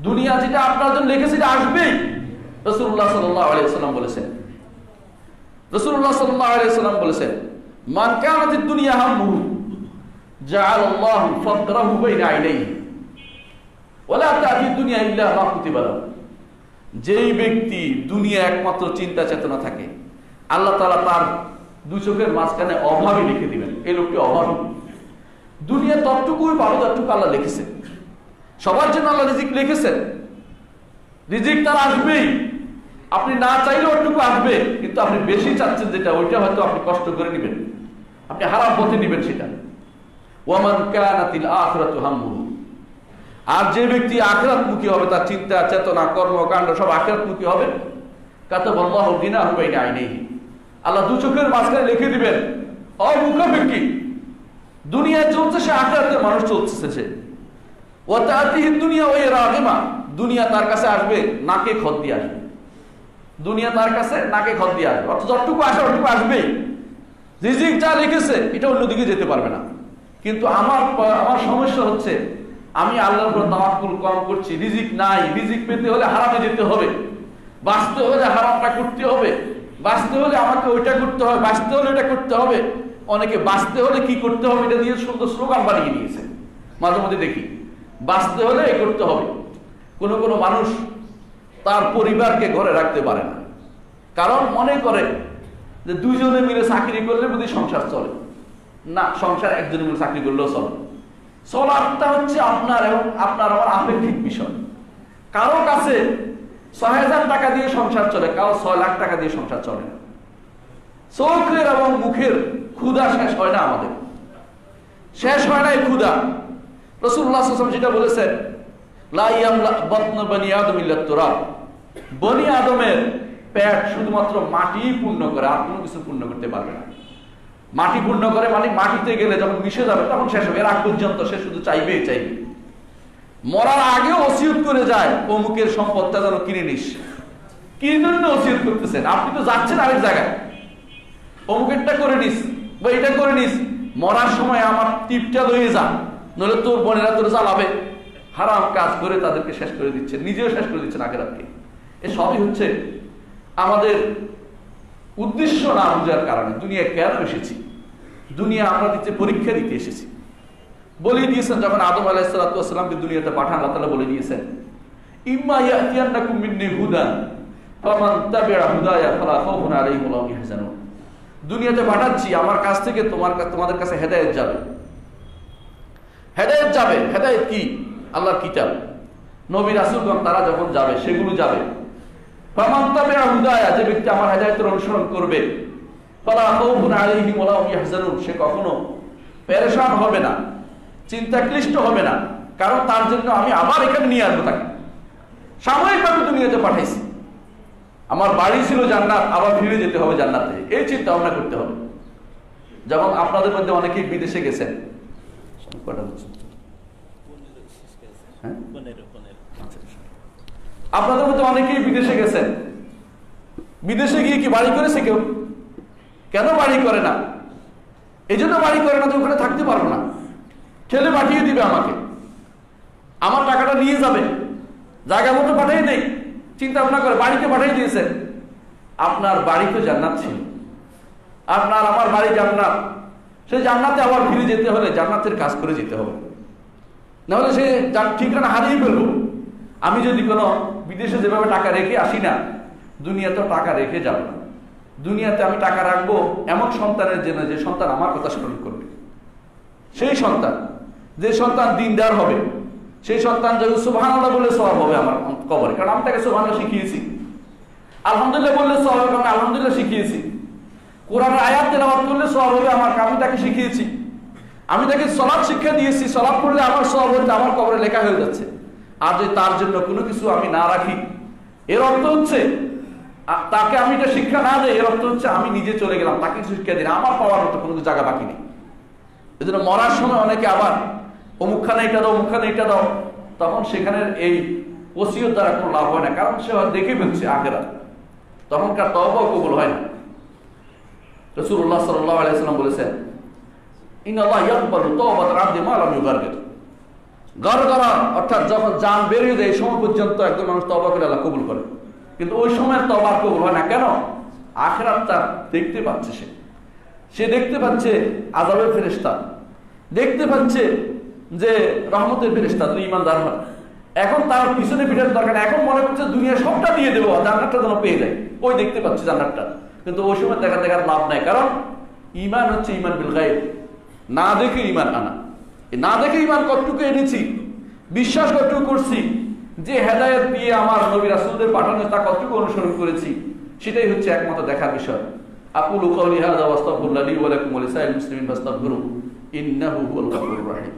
Speaker 1: দুনিয়া যেটা আপনার জন্য লিখেছে সেটা আসবেই। রাসূলুল্লাহ সাল্লাল্লাহু আলাইহি ওয়াসাল্লাম বলেছেন, মান কানাতিদ দুনিয়া হাম্মুহু জাআলাল্লাহু ফাকরাহু বাইনা আইনাইহি ওয়া লা তা'তিদ দুনিয়া ইল্লা মা কুতিবা লাহু। যেই ব্যক্তি দুনিয়া একমাত্র চিন্তা চেতনা থাকে, আল্লাহ তাআলা তার দুই চোখের মাঝখানে অভাবী লিখে দিবেন, এই লোকটি অভাবী। দুনিয়া ততটুকুই পাবো যতটুকু আল্লাহ লিখেছেন। সবার জন্য আল্লাহ রিজিক লিখেছেন, রিজিক তার আসবেই, আপনি না চাইলে ওটুকু আসবে, কিন্তু আপনি বেশি চাচ্ছেন যেটা, ওইটা হয়তো আপনি কষ্ট করে নেবেন, আপনি হারাম পথে নেবেন সেটা। ওয়ামান কানাতিল আখিরাতু হাম্মুহু, আর যে ব্যক্তি আখিরাতমুখী হবে, তার চিন্তা চেতনা কর্মকাণ্ড সব আখিরাতমুখী হবে, কাতাবাল্লাহু গিনাহু বাইনা আইনাইহি, আল্লাহ দু চোখের মাঝখানে লিখে দিবেন অমুখাপেক্ষী। দুনিয়া চলছে, সে আখিরাতের মানুষ চলছে সে। ওয়া তাআতিহি দুনিয়া ওয়া রাগিমা, দুনিয়া তার কাছে আসবে নাকে খত দিয়ে আসবে, দুনিয়া তার কাছে নাকে খত দিয়ে আসবে, অর্থাৎ যতটুকু আসে ওটুকু আসবেই। রিজিক যা লিখেছে এটা অন্যদিকে যেতে পারবে না। কিন্তু আমার সমস্যা হচ্ছে, আমি আল্লাহর উপর তাওয়াক্কুল কম করছি, রিজিক নাই, রিজিক পেতে হলে হারামে যেতে হবে, বাঁচতে হলে হারামটা করতে হবে, বাঁচতে হলে আমাকে ওইটা করতে হবে, বাঁচতে হলে এটা করতে হবে। অনেকে বাঁচতে হলে কি করতে হবে এটা দিয়ে সুন্দর স্লোগান বানিয়ে নিয়েছে, মাঝে মধ্যে দেখি বাঁচতে হলে এই করতে হবে। কোনো কোনো মানুষ তার পরিবারকে ঘরে রাখতে পারে না, কারণ মনে করে যে দুইজনে মিলে চাকরি করলে বুঝি সংসার চলে। না, সংসার একজনে মিলে চাকরি করলেও চলে। চলাটা হচ্ছে আপনার এবং আপনার আমার আপেক্ষিক বিষয়। কারো কাছে ৬,০০০ টাকা দিয়ে সংসার চলে, কারো ৬ লাখ টাকা দিয়ে সংসার চলে না। চোখের এবং মুখের ক্ষুধা শেষ হয় না, আমাদের শেষ হয় না এই ক্ষুধা। রাসূলুল্লাহ সাল্লাল্লাহু আলাইহি ওয়াসাল্লাম যেটা বলেছেন, লা ইয়ামলা বাতনু বনি আদম ইল্লা তুরাব, বনি আদমের পেট শুধুমাত্র মাটি পূর্ণ করে, আর কোনো কিছু পূর্ণ করতে পারবে না। মাটি পূর্ণ করে মানে মাটিতে গেলে যখন মিশে যাবে তখন শেষ হবে, এর আগ পর্যন্ত সে শুধু চাইবেই চাইবে। মরার আগেও ওসিয়ত করে যায়, অমুকের সম্পদটা যেন কিনে নিস। কি জন্য ওসিয়ত করতেছেন? আপনি তো যাচ্ছেন আরেক জায়গায়, অমুকেরটা করে নিস বা এটা করে নিস, মরার সময় আমার টিপটা লয়ে যা, নইলে তোর বোনেরা তোর জ্বালাবে। হারাম কাজ করে তাদেরকে শেষ করে দিচ্ছেন, নিজেও শেষ করে দিচ্ছেন আখিরাতকে। এ সবই হচ্ছে আমাদের উদ্দেশ্য না বুঝার কারণে। দুনিয়া কেন এসেছি? দুনিয়া আমরা দিতে পরীক্ষা দিতে এসেছি। বলে দিয়েছেন যখন আদম আলাইহিস সালাতু ওয়াস সালামকে দুনিয়াতে পাঠান, আল্লাহ তাআলা বলে দিয়েছেন, ইম্মা ইয়াতিয়ান্নাকুম মিন্নি হুদান ফামান তাবিআ হুদায়া ফালা খাউফুন আলাইহিম ওয়া লা হুম ইয়াহজানুন। দুনিয়াতে পাঠাচ্ছি, আমার কাছ থেকে তোমাদের কাছে হেদায়েত যাবে। হেদায়েত যাবে, হেদায়েত কি? আল্লাহর কিতাব, নবী রাসূলগণ তারা যখন যাবে সেগুলো যাবে। ফামান তাবিআ হুদায়া, যে ব্যক্তি আমার হেদায়েতের অনুসরণ করবে, ফালা খাউফুন আলাইহিম ওয়া লা হুম ইয়াহজানুন, সে কখনো পেরেশান হবে না, চিন্তাক্লিষ্ট হবে না, কারণ তার জন্য আমি আবার এখানে নিয়ে আসবো তাকে। সাময়িকভাবে দুনিয়াতে পাঠাইছি, আমার বাড়ি ছিল জান্নাত, আবার ফিরে যেতে হবে জান্নাতে, এই চিন্তা ভাবনা করতে হবে। যেমন আপনাদের মধ্যে অনেকেই বিদেশে গেছেন, আপনাদের মধ্যে অনেকেই বিদেশে গেছেন। বিদেশে গিয়ে কি বাড়ি করেছে কেউ? কেন বাড়ি করে না? এই জন্য বাড়ি করে না যে ওখানে থাকতে পারবো না, ছেলে পাঠিয়ে দিবে আমাকে, আমার টাকাটা নিয়ে যাবে, জায়গা মতো পাঠিয়ে নেই, চিন্তা ভাবনা করে বাড়িতে পাঠিয়ে দিয়েছেন। আপনার বাড়ি তো জান্নাত ছিল, আপনার আমার বাড়ি জান্নাত, সেই জান্নাতে আবার ফিরে যেতে হলে জান্নাতের কাজ করে যেতে হবে, নাহলে সে ঠিকানা হারিয়ে ফেলবো। আমি যদি কোনো বিদেশে যেভাবে টাকা রেখে আসি না, দুনিয়াতে টাকা রেখে যাব না। দুনিয়াতে আমি টাকা রাখবো এমন সন্তানের জন্য যে সন্তান আমার কথা স্মরণ করবে, সেই সন্তান, যে সন্তান দিনদার হবে, সেই সন্তান যে সুবহানাল্লাহ বললে সওয়াব হবে আমার কবরে, কারণ আমি তাকে সুবহানাল্লাহ শিখিয়েছি। আলহামদুলিল্লাহ বললে সওয়াব হবে, আমি আলহামদুলিল্লাহ শিখিয়েছি। কোরআনের আয়াত তেলাওয়াত করলে সওয়াব হবে আমার, আমি তাকে শিখিয়েছি। আমি তাকে সালাত শিক্ষা দিয়েছি, সালাত পড়লে আমার সওয়াব হচ্ছে, আমার কবরে লেখা হয়ে যাচ্ছে। আর যদি তার জন্য কোনো কিছু আমি না রাখি, এর অর্থ হচ্ছে তাকে আমি এটা শিক্ষা না দেই, এর অর্থ হচ্ছে আমি নিজে চলে গেলাম, তাকে শিক্ষা দিই না, আমার পাওয়ার মতো কোনো জায়গা বাকি নেই। এই জন্য মরার সময় অনেকে আবার অমুকখানে এটা দাও, অমুকখানে এটা দাও, তখন সেখানের এই ওসিয়ত দ্বারা কোনো লাভ হয় না, কারণ সে দেখে ফেলছে আখিরাত, তখনকার তওবাও কবুল হয় না। রাসূলুল্লাহ সাল্লাল্লাহু আলাইহি ওয়াসাল্লাম বলেছেন, ইন্নাল্লাহ ইয়াকবালু তাওবাতাল আবদি মা লাম ইউগারগির। গরগরা অর্থাৎ যখন জান বেরিয়ে যায় এই সময় পর্যন্ত একজন মানুষ তওবা করে আল্লাহ কবুল করে, কিন্তু ওই সময়ের তওবা কবুল হয় না। কেন? আখিরাতটা দেখতে পাচ্ছে, সে দেখতে পাচ্ছে আযাবের ফেরেশতা, দেখতে পাচ্ছে যে রহমতের ফেরেশতা, তুই ঈমানদার হ। এখন তার পিছনে পিঠার দরকার, এখন মনে করছে দুনিয়া সবটা দিয়ে দেবো, জান্নাতটা যেন পেয়ে যায়, ওই দেখতে পাচ্ছে জান্নাতটা, কিন্তু ওই সময় দেখার লাভ নাই। কারণ ঈমান হচ্ছে ঈমান বিল গায়ব, না দেখে ঈমান আনা। না দেখে ঈমান কতটুকু এনেছি, বিশ্বাস কতটুকু করছি, যে হেদায়েত দিয়ে আমার নবী রাসূলদের পাঠানো তা কতটুকু অনুসরণ করেছি, সেটাই হচ্ছে একমাত্র দেখার বিষয়। আকুলু কাওলি হাযা ওয়া আস্তাগফিরুল্লাহ লি ওয়া লাকুম ওয়া লিসাইরিল মুসলিমিন ফাস্তাগফিরু ইন্নাহু হুয়াল গফুরুর রহিম।